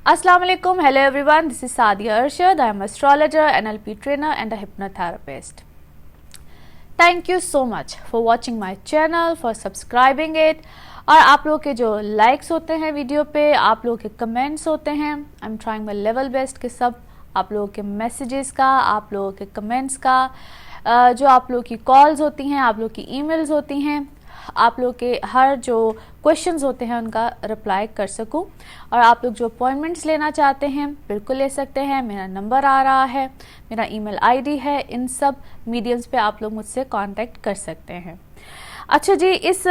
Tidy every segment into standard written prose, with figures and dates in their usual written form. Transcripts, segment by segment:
Assalamu alaikum. Hello everyone. This is Sadia Arshad. I am an astrologer, NLP trainer and a hypnotherapist. Thank you so much for watching my channel, for subscribing it. और आप लोगों के जो likes होते हैं video पे, आप लोगों के कमेंट्स होते हैं, आई am trying my level best कि सब आप लोगों के मैसेजेस का, आप लोगों के कमेंट्स का, जो आप लोगों की कॉल्स होती हैं, आप लोगों की ईमेल्स होती हैं, आप लोग के हर जो क्वेश्चंस होते हैं उनका रिप्लाई कर सकूं। और आप लोग जो अपॉइंटमेंट्स लेना चाहते हैं बिल्कुल ले सकते हैं। मेरा नंबर आ रहा है, मेरा ईमेल आईडी है, इन सब मीडियम्स पे आप लोग मुझसे कांटेक्ट कर सकते हैं। अच्छा जी, इस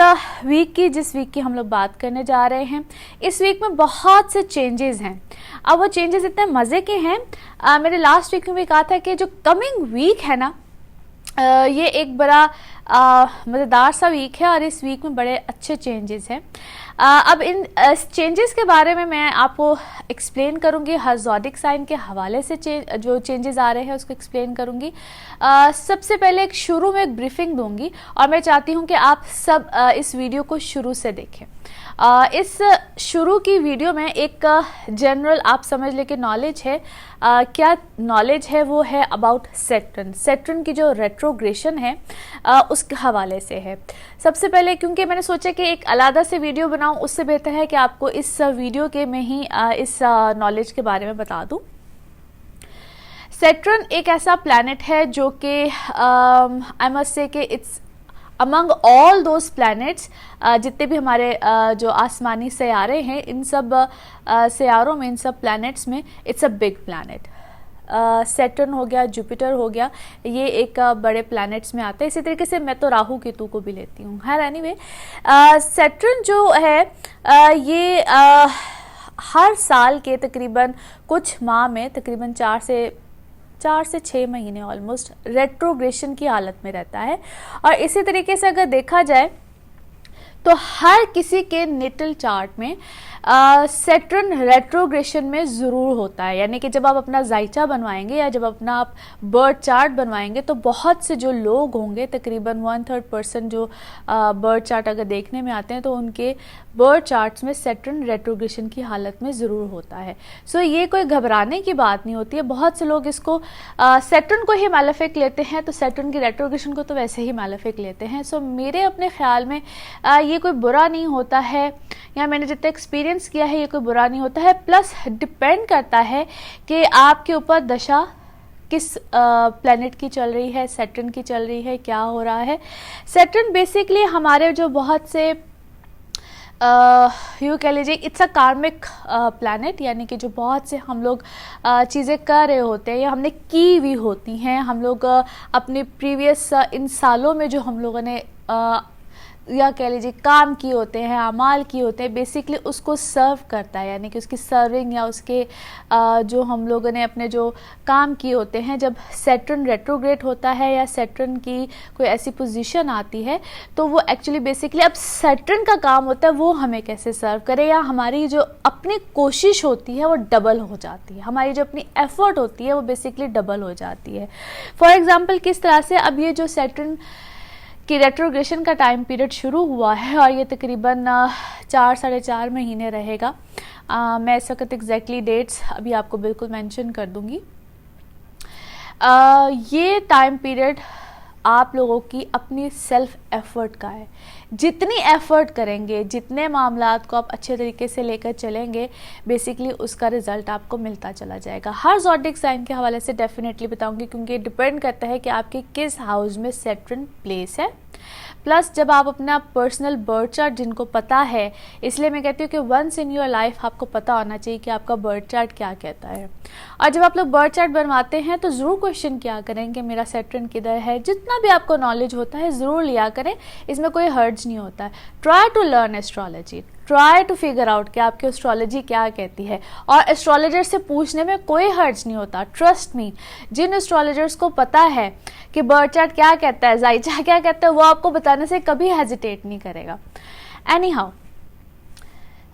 वीक की जिस वीक की हम लोग बात करने जा रहे हैं, इस वीक में बहुत से चेंजेस हैं। अब वो चेंजेस इतने मज़े के हैं, मैंने लास्ट वीक में भी कहा था कि जो कमिंग वीक है ना, ये एक बड़ा मज़ेदार सा वीक है और इस वीक में बड़े अच्छे चेंजेस हैं। अब इन चेंजेस के बारे में मैं आपको एक्सप्लेन करूंगी, हर ज़ोडिक साइन के हवाले से जो चेंजेस आ रहे हैं उसको एक्सप्लेन करूंगी। सबसे पहले एक शुरू में एक ब्रीफिंग दूंगी और मैं चाहती हूं कि आप सब इस वीडियो को शुरू से देखें। इस शुरू की वीडियो में एक जनरल आप समझ लें कि नॉलेज है। क्या नॉलेज है? वो है अबाउट सैटर्न की जो रेट्रोग्रेशन है उसके हवाले से है। सबसे पहले क्योंकि मैंने सोचा कि एक अलग से वीडियो बनाऊं, उससे बेहतर है कि आपको इस वीडियो के में ही इस नॉलेज के बारे में बता दूं। सैटर्न एक ऐसा प्लैनेट है जो कि आई मस्ट से कि it's among all those planets, जितने भी हमारे जो आसमानी सयारे हैं, इन सब सयारों में, इन सब प्लैनेट्स में it's a big planet. Saturn हो गया, जुपिटर हो गया, ये एक बड़े प्लैनेट्स में आते हैं। इसी तरीके से मैं तो राहु केतु को भी लेती हूँ। खैर एनीवे, सैटर्न जो है ये हर साल के तकरीबन कुछ माह में, तकरीबन 4 से 6 महीने ऑलमोस्ट रेट्रोग्रेशन की हालत में रहता है। और इसी तरीके से अगर देखा जाए तो हर किसी के नेटल चार्ट में सैटर्न रेट्रोग्रेशन में ज़रूर होता है। यानी कि जब आप अपना जायचा बनवाएंगे या जब अपना आप बर्थ चार्ट बनवाएंगे तो बहुत से जो लोग होंगे, तकरीबन 1/3% जो बर्थ चार्ट अगर देखने में आते हैं तो उनके बर्थ चार्ट्स में सैटर्न रेट्रोग्रेशन की हालत में ज़रूर होता है। सो ये कोई घबराने की बात नहीं होती है। बहुत से लोग इसको सैटर्न को ही मैलेफिक लेते हैं, तो सैटर्न की रेट्रोग्रेशन को तो वैसे ही मैलेफिक लेते हैं। सो मेरे अपने ख्याल में ये कोई बुरा नहीं होता है, या मैंने जितना एक्सपीरियंस किया है ये कोई बुरा नहीं होता है। प्लस डिपेंड करता है कि आपके ऊपर दशा किस प्लैनेट की चल रही है, सैटर्न की चल रही है, क्या हो रहा है। सैटर्न बेसिकली हमारे जो बहुत से यूँ कह लीजिए इट्स अ कार्मिक प्लैनेट, यानी कि जो बहुत से हम लोग चीज़ें कर रहे होते हैं या हमने की हुई होती हैं, हम लोग अपने प्रीवियस इन सालों में जो हम लोगों ने या कह लीजिए काम किए होते हैं, अमाल किए होते हैं, बेसिकली उसको सर्व करता है। यानी कि उसकी सर्विंग या उसके जो हम लोगों ने अपने जो काम किए होते हैं, जब सैटर्न रेट्रोग्रेड होता है या सैटर्न की कोई ऐसी पोजीशन आती है तो वो एक्चुअली बेसिकली अब सैटर्न का काम होता है वो हमें कैसे सर्व करे, या हमारी जो अपनी कोशिश होती है वो डबल हो जाती है, हमारी जो अपनी एफर्ट होती है वो बेसिकली डबल हो जाती है। फॉर एग्जाम्पल किस तरह से, अब ये जो सैटर्न कि रेट्रोग्रेशन का टाइम पीरियड शुरू हुआ है और ये तकरीबन 4-4.5 महीने रहेगा। मैं इस वक्त एग्जैक्टली डेट्स अभी आपको बिल्कुल मेंशन कर दूंगी। ये टाइम पीरियड आप लोगों की अपनी सेल्फ एफर्ट का है। जितनी एफर्ट करेंगे, जितने मामलात को आप अच्छे तरीके से लेकर चलेंगे, बेसिकली उसका रिजल्ट आपको मिलता चला जाएगा। हर ज़ोडिक साइन के हवाले से डेफिनेटली बताऊंगी, क्योंकि डिपेंड करता है कि आपके किस हाउस में सैटर्न प्लेस है। प्लस जब आप अपना पर्सनल बर्थ चार्ट जिनको पता है, इसलिए मैं कहती हूँ कि वंस इन योर लाइफ आपको पता होना चाहिए कि आपका बर्थ चार्ट क्या कहता है। और जब आप लोग बर्थ चार्ट बनवाते हैं तो ज़रूर क्वेश्चन किया करें कि मेरा सैटर्न किधर है। जितना भी आपको नॉलेज होता है ज़रूर लिया करें, इसमें कोई हर्ज नहीं होता है। Try to learn astrology, try to figure out कि आपकी एस्ट्रोलॉजी क्या कहती है। और एस्ट्रोलॉजर से पूछने में कोई हर्ज नहीं होता, ट्रस्ट मी। जिन एस्ट्रोलॉजर्स को पता है कि बर्थ चार्ट क्या कहता है, जायचा क्या कहता है, वो आपको बताने से कभी हेजिटेट नहीं करेगा। एनी हाउ,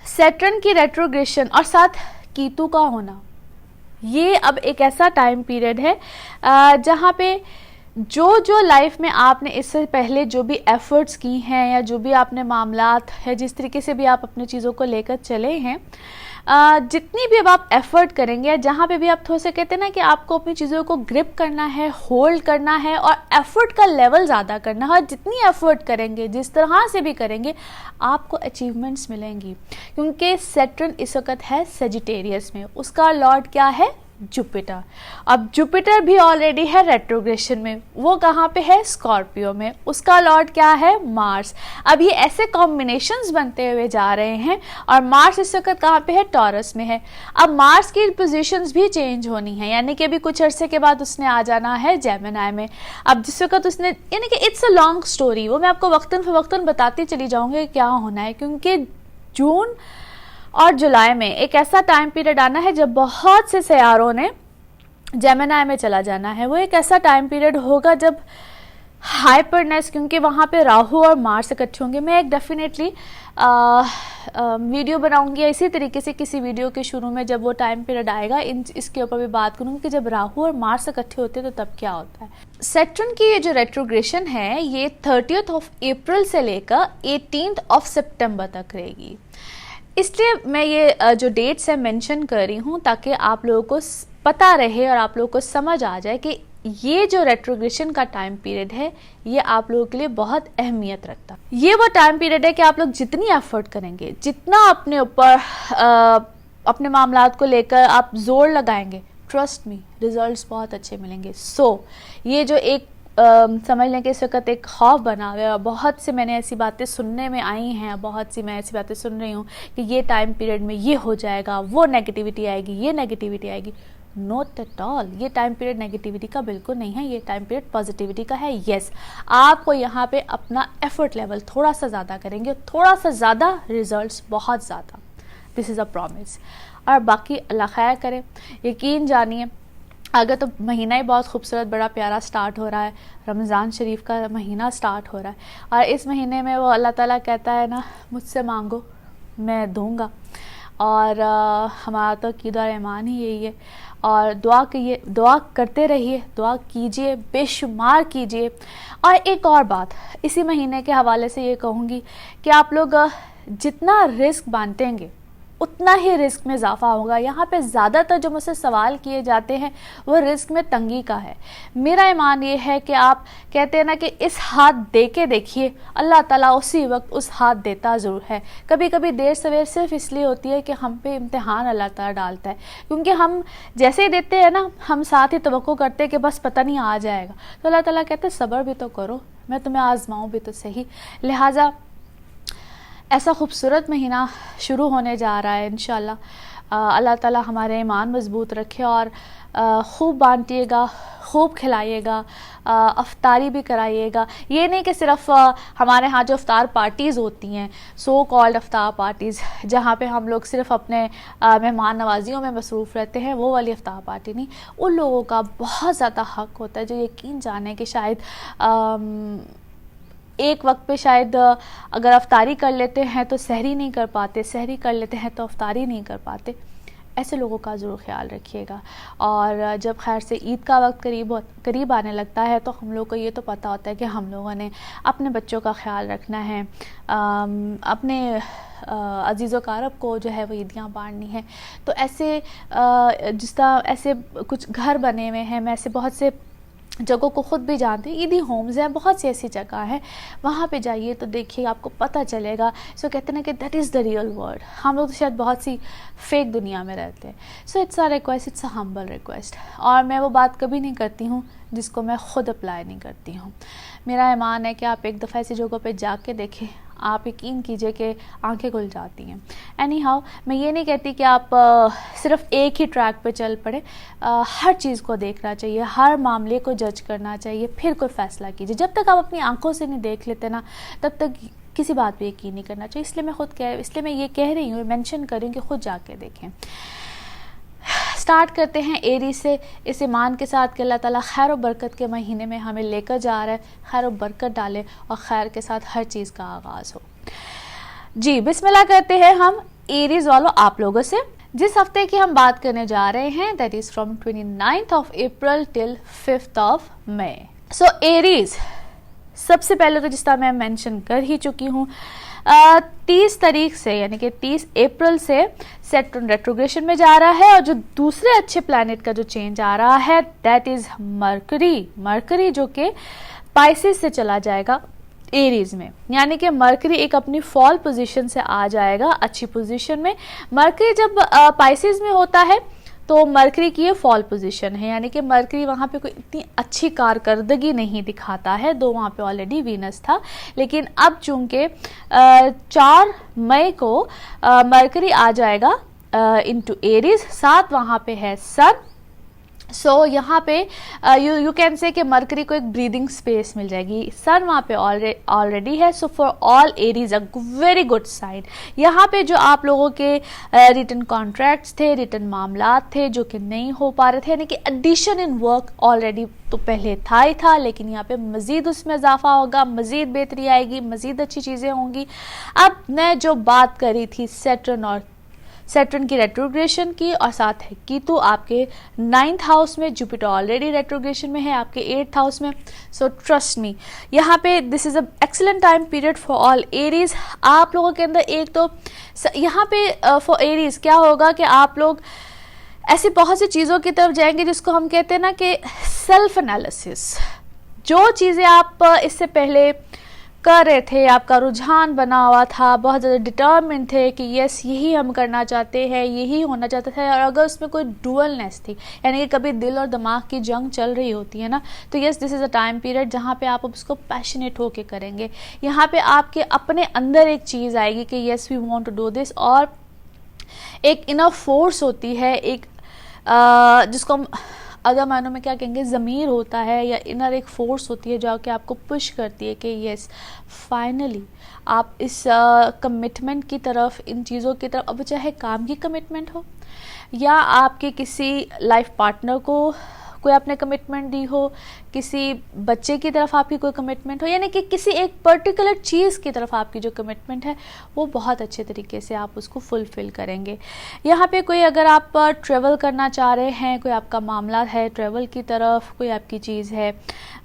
सैटर्न की रेट्रोग्रेशन और साथ कीतु का होना, ये अब एक ऐसा टाइम पीरियड है जहाँ पे जो लाइफ में आपने इससे पहले जो भी एफर्ट्स की हैं या जो भी आपने मामलात है, जिस तरीके से भी आप अपनी चीज़ों को लेकर चले हैं, जितनी भी अब आप एफर्ट करेंगे, जहाँ पे भी आप थोड़ा सा कहते हैं ना कि आपको अपनी चीज़ों को ग्रिप करना है, होल्ड करना है और एफर्ट का लेवल ज़्यादा करना है, और जितनी एफर्ट करेंगे, जिस तरह से भी करेंगे, आपको अचीवमेंट्स मिलेंगी। क्योंकि सैटर्न इस वक्त है सेजिटेरियस में, उसका लॉर्ड क्या है? जुपिटर। अब जुपिटर भी ऑलरेडी है रेट्रोग्रेशन में, वो कहाँ पे है? स्कॉर्पियो में। उसका लॉर्ड क्या है? मार्स। अब ये ऐसे कॉम्बिनेशंस बनते हुए जा रहे हैं, और मार्स इस वक्त कहाँ पे है? टॉरस में है। अब मार्स की पोजीशंस भी चेंज होनी है, यानी कि अभी कुछ अरसे के बाद उसने आ जाना है जेमिनी में। अब जिस वक्त उसने, यानी कि इट्स अ लॉन्ग स्टोरी, वो मैं आपको वक्तन फवक्तन बताती चली जाऊंगी क्या होना है, क्योंकि जून और जुलाई में एक ऐसा टाइम पीरियड आना है जब बहुत से सैयारों ने जेमिनी में चला जाना है। वो एक ऐसा टाइम पीरियड होगा जब हाइपरनेस, क्योंकि वहाँ पे राहु और मार्स इकट्ठे होंगे। मैं एक डेफिनेटली वीडियो बनाऊंगी इसी तरीके से, किसी वीडियो के शुरू में जब वो टाइम पीरियड आएगा इसके ऊपर भी बात करूंगी कि जब राहु और मार्स इकट्ठे होते हैं तो तब क्या होता है। सैटर्न की ये जो रेट्रोग्रेशन है ये 30 अप्रैल से लेकर 18 सितंबर तक रहेगी। इसलिए मैं ये जो डेट्स है मेंशन कर रही हूँ ताकि आप लोगों को पता रहे और आप लोगों को समझ आ जाए कि ये जो रेट्रोग्रेशन का टाइम पीरियड है ये आप लोगों के लिए बहुत अहमियत रखता है। ये वो टाइम पीरियड है कि आप लोग जितनी एफर्ट करेंगे, जितना अपने ऊपर अपने मामलात को लेकर आप जोर लगाएंगे, ट्रस्ट मी रिजल्ट्स बहुत अच्छे मिलेंगे। ये जो एक समझ लें कि इस वक्त एक खौफ बना हुआ है, बहुत से मैंने ऐसी बातें सुनने में आई हैं, बहुत सी मैं ऐसी बातें सुन रही हूँ कि ये टाइम पीरियड में ये हो जाएगा, वो नेगेटिविटी आएगी, ये नेगेटिविटी आएगी। नॉट एट ऑल, ये टाइम पीरियड नेगेटिविटी का बिल्कुल नहीं है, ये टाइम पीरियड पॉजिटिविटी का है। यस, आपको यहाँ पे अपना एफर्ट लेवल थोड़ा सा ज़्यादा करेंगे, थोड़ा सा ज़्यादा, रिजल्ट्स बहुत ज़्यादा। This is a promise. और बाकी अल्लाह खैर करे, यकीन जानिए अगर तो महीना ही बहुत खूबसूरत बड़ा प्यारा स्टार्ट हो रहा है, रमज़ान शरीफ का महीना स्टार्ट हो रहा है, और इस महीने में वो अल्लाह ताला कहता है ना, मुझसे मांगो मैं दूंगा। और हमारा तो अक़ीदा और ईमान ही यही है। और दुआ करते रहिए, दुआ कीजिए, बेशुमार कीजिए। और एक और बात इसी महीने के हवाले से ये कहूँगी कि आप लोग जितना रिस्क बांटेंगे उतना ही रिस्क में इजाफा होगा। यहाँ पे ज़्यादातर जो मुझसे सवाल किए जाते हैं वो रिस्क में तंगी का है। मेरा ईमान ये है कि आप कहते हैं ना कि इस हाथ दे के देखिए, अल्लाह ताला उसी वक्त उस हाथ देता ज़रूर है। कभी कभी देर सवेर सिर्फ इसलिए होती है कि हम पे इम्तिहान अल्लाह ताला डालता है, क्योंकि हम जैसे ही देते हैं ना, हम साथ ही तवक्को करते हैं कि बस पता नहीं आ जाएगा, तो अल्लाह ताला कहते हैं सब्र भी तो करो, मैं तुम्हें आजमाऊँ भी तो सही। लिहाजा ऐसा खूबसूरत महीना शुरू होने जा रहा है इंशाल्लाह। अल्लाह ताला हमारे ईमान मजबूत रखे और खूब बांटिएगा, खूब खिलाइएगा, अफ्तारी भी कराइएगा। ये नहीं कि सिर्फ हमारे यहाँ जो अफ्तार पार्टीज़ होती हैं, सो कॉल्ड अफ्तार पार्टीज़, जहाँ पे हम लोग सिर्फ अपने मेहमान नवाजियों में मसरूफ़ रहते हैं, वो वाली अफ्तार पार्टी नहीं। उन लोगों का बहुत ज़्यादा हक़ होता है जो यकीन जाने कि शायद एक वक्त पे शायद अगर अफ्तारी कर लेते हैं तो सहरी नहीं कर पाते, सहरी कर लेते हैं तो अफ्तारी नहीं कर पाते। ऐसे लोगों का ज़रूर ख्याल रखिएगा। और जब खैर से ईद का वक्त करीब आने लगता है तो हम लोग को ये तो पता होता है कि हम लोगों ने अपने बच्चों का ख्याल रखना है, अपने अजीज़ो कारब को जो है वो ईदियाँ बांटनी है। तो ऐसे जिस तरह ऐसे कुछ घर बने हुए हैं, मैं ऐसे बहुत से जगहों को ख़ुद भी जानते हैं, ईदी होम्स हैं, बहुत सी ऐसी जगह है, वहाँ पे जाइए तो देखिए आपको पता चलेगा। सो कहते हैं कि that is the real world. हम लोग तो शायद बहुत सी फेक दुनिया में रहते हैं। So it's a request, it's a humble request. और मैं वो बात कभी नहीं करती हूँ जिसको मैं ख़ुद अप्लाई नहीं करती हूँ। मेरा ईमान है कि आप एक दफ़ा ऐसी जगहों पर जा के देखें, आप यकीन कीजिए कि आंखें खुल जाती हैं। एनी हाउ, मैं ये नहीं कहती कि आप सिर्फ एक ही ट्रैक पे चल पड़े। हर चीज़ को देखना चाहिए, हर मामले को जज करना चाहिए, फिर कोई फ़ैसला कीजिए। जब तक आप अपनी आंखों से नहीं देख लेते ना, तब तक किसी बात पे यकीन नहीं करना चाहिए। इसलिए मैं ये कह रही हूँ, मेंशन कर रही हूँ कि खुद जाके देखें। स्टार्ट करते हैं एरी से, इस ईमान के साथ कि अल्लाह ताला खैर और बरकत के महीने में हमें लेकर जा रहा है, खैर और बरकत डाले और खैर के साथ हर चीज़ का आगाज़ हो। जी बिस्मिल्लाह करते हैं हम एरीज वालों आप लोगों से। जिस हफ्ते की हम बात करने जा रहे हैं that is from 29 April till 5 May. So Aries, सबसे पहले तो जिस तरह मैं मेंशन कर ही चुकी हूँ, 30 तारीख से यानी कि 30 अप्रैल से सैटर्न रेट्रोग्रेशन में जा रहा है। और जो दूसरे अच्छे प्लैनेट का जो चेंज आ रहा है दैट इज मरकरी जो कि पाइसेस से चला जाएगा एरीज में, यानी कि मरकरी एक अपनी फॉल पोजीशन से आ जाएगा अच्छी पोजीशन में। मरकरी जब पाइसेस में होता है तो मरकरी की ये फॉल पोजीशन है, यानी कि मरकरी वहाँ पे कोई इतनी अच्छी कारकर्दगी नहीं दिखाता है, दो वहाँ पे ऑलरेडी वीनस था। लेकिन अब चूंकि 4 मई को मरकरी आ जाएगा इनटू एरीज, साथ वहाँ पे है सन। सो यहाँ पे यू कैन से कि मरकरी को एक ब्रीदिंग स्पेस मिल जाएगी। सन वहाँ पे ऑलरेडी है। So for all Aries a very good sign. यहाँ पे जो आप लोगों के रिटन कॉन्ट्रैक्ट्स थे, रिटन मामलात थे जो कि नहीं हो पा रहे थे, यानी कि एडिशन इन वर्क ऑलरेडी तो पहले था ही था, लेकिन यहाँ पे मजीद उसमें इजाफा होगा, मजीद बेहतरी आएगी, मजीद अच्छी चीज़ें होंगी। अब मैं जो बात करी थी सैटर्न की रेट्रोग्रेशन की, और साथ है कीतु आपके 9th हाउस में, जुपिटर ऑलरेडी रेट्रोग्रेशन में है आपके 8th हाउस में। सो ट्रस्ट मी, यहाँ पे this is a excellent time period for all Aries. आप लोगों के अंदर एक तो यहाँ पे फॉर एरीज क्या होगा कि आप लोग ऐसी बहुत सी चीज़ों की तरफ जाएंगे जिसको हम कहते हैं ना कि सेल्फ एनालिसिस। जो चीज़ें आप इससे पहले कर रहे थे, आपका रुझान बना हुआ था, बहुत ज़्यादा डिटर्मिन्ड थे कि यस यही हम करना चाहते हैं, यही होना चाहता था, और अगर उसमें कोई डुअलनेस थी, यानी कि कभी दिल और दिमाग की जंग चल रही होती है ना, तो yes this is a time period जहाँ पे आप उसको पैशनेट होके करेंगे। यहाँ पे आपके अपने अंदर एक चीज़ आएगी कि yes we want to do this, और एक इनर फोर्स होती है, एक जिसको हम अदर मायनों में क्या कहेंगे, ज़मीर होता है, या इनर एक फोर्स होती है जो कि आपको पुश करती है कि यस फाइनली आप इस कमिटमेंट की तरफ, इन चीज़ों की तरफ, अब चाहे काम की कमिटमेंट हो या आपके किसी लाइफ पार्टनर को कोई आपने कमिटमेंट दी हो, किसी बच्चे की तरफ आपकी कोई कमिटमेंट हो, यानी कि किसी एक पर्टिकुलर चीज़ की तरफ आपकी जो कमिटमेंट है वो बहुत अच्छे तरीके से आप उसको फुलफ़िल करेंगे। यहाँ पे कोई अगर आप ट्रैवल करना चाह रहे हैं, कोई आपका मामला है ट्रैवल की तरफ, कोई आपकी चीज़ है,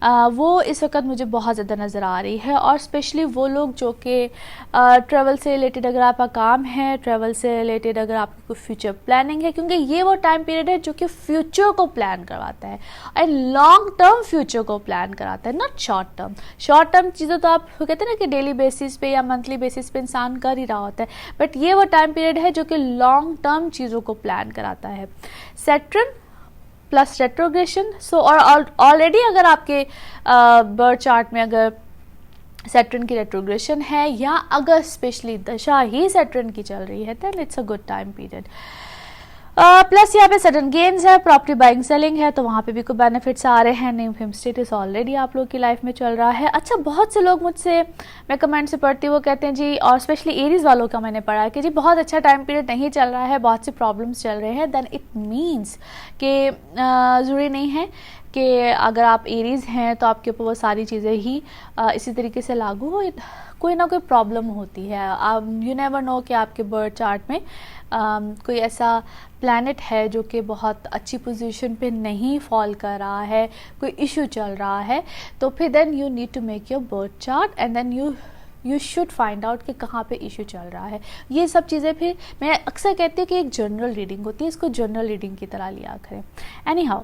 वो इस वक्त मुझे बहुत ज़्यादा नज़र आ रही है। और स्पेशली वो लोग जो कि ट्रैवल से रिलेटेड अगर आपका काम है, ट्रैवल से रिलेटेड अगर आपकी कोई फ्यूचर प्लानिंग है, क्योंकि ये वो टाइम पीरियड है जो कि फ्यूचर को प्लान करवाता है एंड लॉन्ग टर्म फ्यूचर को प्लान कराता है, not short term. Short term चीज़ें तो आप कहते हैं ना कि डेली बेसिस पे या मंथली बेसिस पे इंसान कर ही रहा होता है, बट ये वो टाइम पीरियड है जो कि लॉन्ग टर्म चीज़ों को प्लान कराता है। Saturn plus retrogression. सो और ऑलरेडी अगर आपके बर्थ चार्ट में अगर सैटर्न की रेट्रोग्रेशन है, या अगर स्पेशली दशा ही सैटर्न की चल रही है, then it's a good time period. Plus यहाँ पे सडन गेन्स है, प्रॉपर्टी बाइंग सेलिंग है, तो वहाँ पे भी कोई बेनिफिट्स आ रहे हैं। न्यू फेम स्टेटस ऑलरेडी आप लोग की लाइफ में चल रहा है। अच्छा, बहुत से लोग मुझसे, मैं कमेंट से पढ़ती हूँ, वो कहते हैं जी, और स्पेशली एरीज वालों का मैंने पढ़ा है कि जी बहुत अच्छा टाइम पीरियड नहीं चल रहा है, बहुत से प्रॉब्लम्स चल रहे हैं। देन इट मीन्स कि ज़रूरी नहीं है कि अगर आप एरीज हैं तो आपके ऊपर वो सारी चीज़ें ही इसी तरीके से लागू हो, कोई ना कोई प्रॉब्लम होती है। आप यू नेवर नो कि आपके बर्थ चार्ट में कोई ऐसा प्लैनेट है जो कि बहुत अच्छी पोजीशन पे नहीं फॉल कर रहा है, कोई इशू चल रहा है, तो फिर then you need to make your birth chart and then you should find out कि कहाँ पे इशू चल रहा है। ये सब चीज़ें फिर मैं अक्सर कहती हूँ कि एक जनरल रीडिंग होती है, इसको जनरल रीडिंग की तरह लिया करें। Anyhow,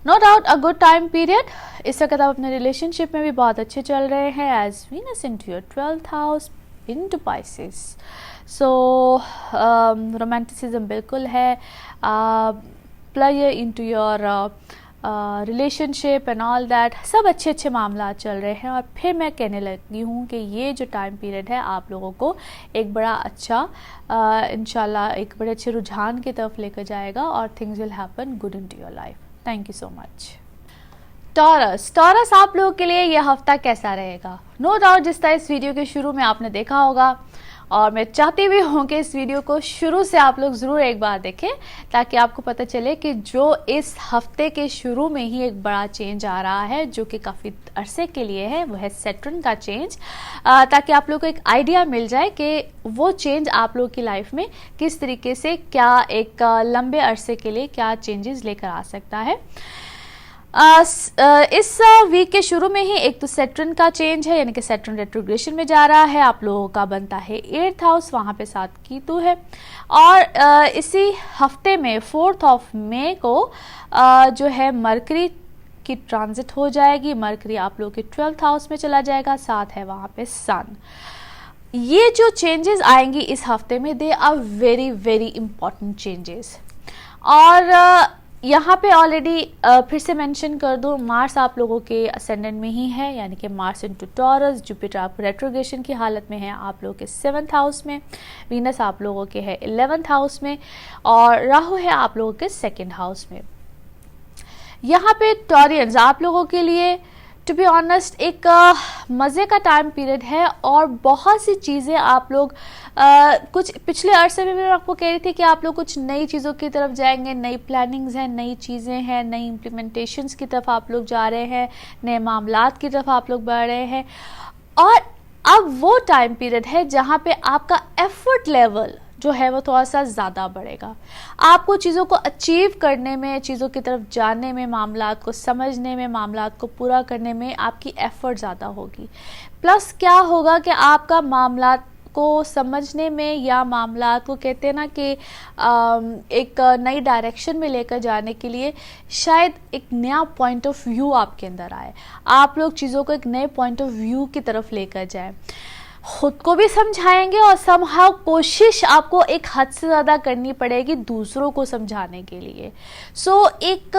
no doubt a good time period. इस वक्त आप अपने रिलेशनशिप में भी बहुत अच्छे चल रहे हैं, as Venus into your 12th house into Pisces. So romanticism बिल्कुल है, player into your relationship and all that, सब अच्छे अच्छे मामला चल रहे हैं। और फिर मैं कहने लगी हूँ कि ये जो टाइम पीरियड है आप लोगों को एक बड़ा अच्छा इंशाल्लाह एक बड़े अच्छे रुझान की तरफ लेकर जाएगा, और things will happen good into your life. Thank you so much. Taurus आप लोगों के लिए यह हफ्ता कैसा रहेगा? नो डाउट जिस तरह इस वीडियो के शुरू में आपने देखा होगा, और मैं चाहती भी हूँ कि इस वीडियो को शुरू से आप लोग ज़रूर एक बार देखें, ताकि आपको पता चले कि जो इस हफ्ते के शुरू में ही एक बड़ा चेंज आ रहा है, जो कि काफ़ी अरसे के लिए है, वो है सैटर्न का चेंज, ताकि आप लोग को एक आइडिया मिल जाए कि वो चेंज आप लोग की लाइफ में किस तरीके से, क्या एक लंबे अरसे के लिए क्या चेंजेस लेकर आ सकता है। इस वीक के शुरू में ही एक तो सैटर्न का चेंज है, यानी कि सैटर्न रेट्रोग्रेशन में जा रहा है, आप लोगों का बनता है 8th हाउस, वहाँ पे 7 कीतु है। और इसी हफ्ते में 4th ऑफ मई को जो है मरकरी की ट्रांजिट हो जाएगी। मरकरी आप लोगों के 12th हाउस में चला जाएगा, साथ है वहाँ पे सन। ये जो चेंजेस आएंगी इस हफ्ते में, they are very very important changes. और यहाँ पे ऑलरेडी फिर से मेंशन कर दूँ, मार्स आप लोगों के असेंडेंट में ही है, यानी कि मार्स इनटू टॉरस। जुपिटर आप रेट्रोग्रेशन की हालत में है आप लोगों के 7th हाउस में, वीनस आप लोगों के है 11th हाउस में, और राहु है आप लोगों के 2nd हाउस में। यहाँ पे टॉरियंस आप लोगों के लिए टू बी ऑनेस्ट एक मज़े का टाइम पीरियड है, और बहुत सी चीज़ें आप लोग कुछ पिछले अरसे में मैं आपको कह रही थी कि आप लोग कुछ नई चीज़ों की तरफ जाएंगे, नई प्लानिंग्स हैं, नई चीज़ें हैं, नई इम्प्लीमेंटेशंस की तरफ आप लोग जा रहे हैं, नए मामलात की तरफ आप लोग बढ़ रहे हैं। और अब वो टाइम पीरियड है जहाँ पे आपका एफर्ट लेवल जो है वो थोड़ा सा ज़्यादा बढ़ेगा। आपको चीज़ों को अचीव करने में, चीज़ों की तरफ जाने में, मामलात को समझने में, मामलात को पूरा करने में आपकी एफ़र्ट ज़्यादा होगी। प्लस क्या होगा कि आपका मामलात को समझने में, या मामलात को कहते हैं ना कि एक नई डायरेक्शन में लेकर जाने के लिए शायद एक नया पॉइंट ऑफ व्यू आपके अंदर आए, आप लोग चीज़ों को एक नए पॉइंट ऑफ व्यू की तरफ लेकर जाएं, खुद को भी समझाएंगे, और समहाउ कोशिश आपको एक हद से ज़्यादा करनी पड़ेगी दूसरों को समझाने के लिए। सो एक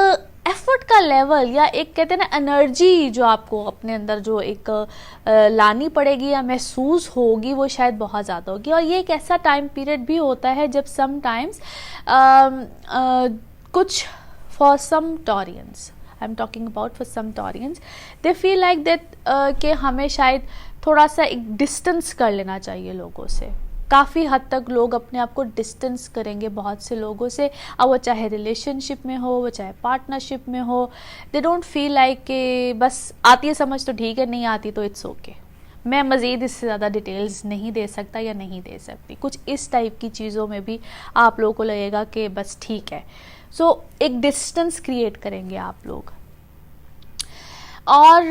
एफर्ट का लेवल, या एक कहते हैं ना एनर्जी जो आपको अपने अंदर जो एक लानी पड़ेगी या महसूस होगी, वो शायद बहुत ज़्यादा होगी। और ये एक ऐसा टाइम पीरियड भी होता है जब समटाइम्स कुछ for some Taurians, I am talking about for some Taurians, they feel like that कि हमें शायद थोड़ा सा एक डिस्टेंस कर लेना चाहिए लोगों से। काफ़ी हद तक लोग अपने आप को डिस्टेंस करेंगे बहुत से लोगों से, अब वो चाहे रिलेशनशिप में हो, वो चाहे पार्टनरशिप में हो। दे डोंट फील लाइक कि बस आती है समझ तो ठीक है, नहीं आती तो इट्स ओके। मैं मज़ीद इससे ज़्यादा डिटेल्स नहीं दे सकता या नहीं दे सकती। कुछ इस टाइप की चीज़ों में भी आप लोगों को लगेगा कि बस ठीक है। सो एक डिस्टेंस क्रिएट करेंगे आप लोग। और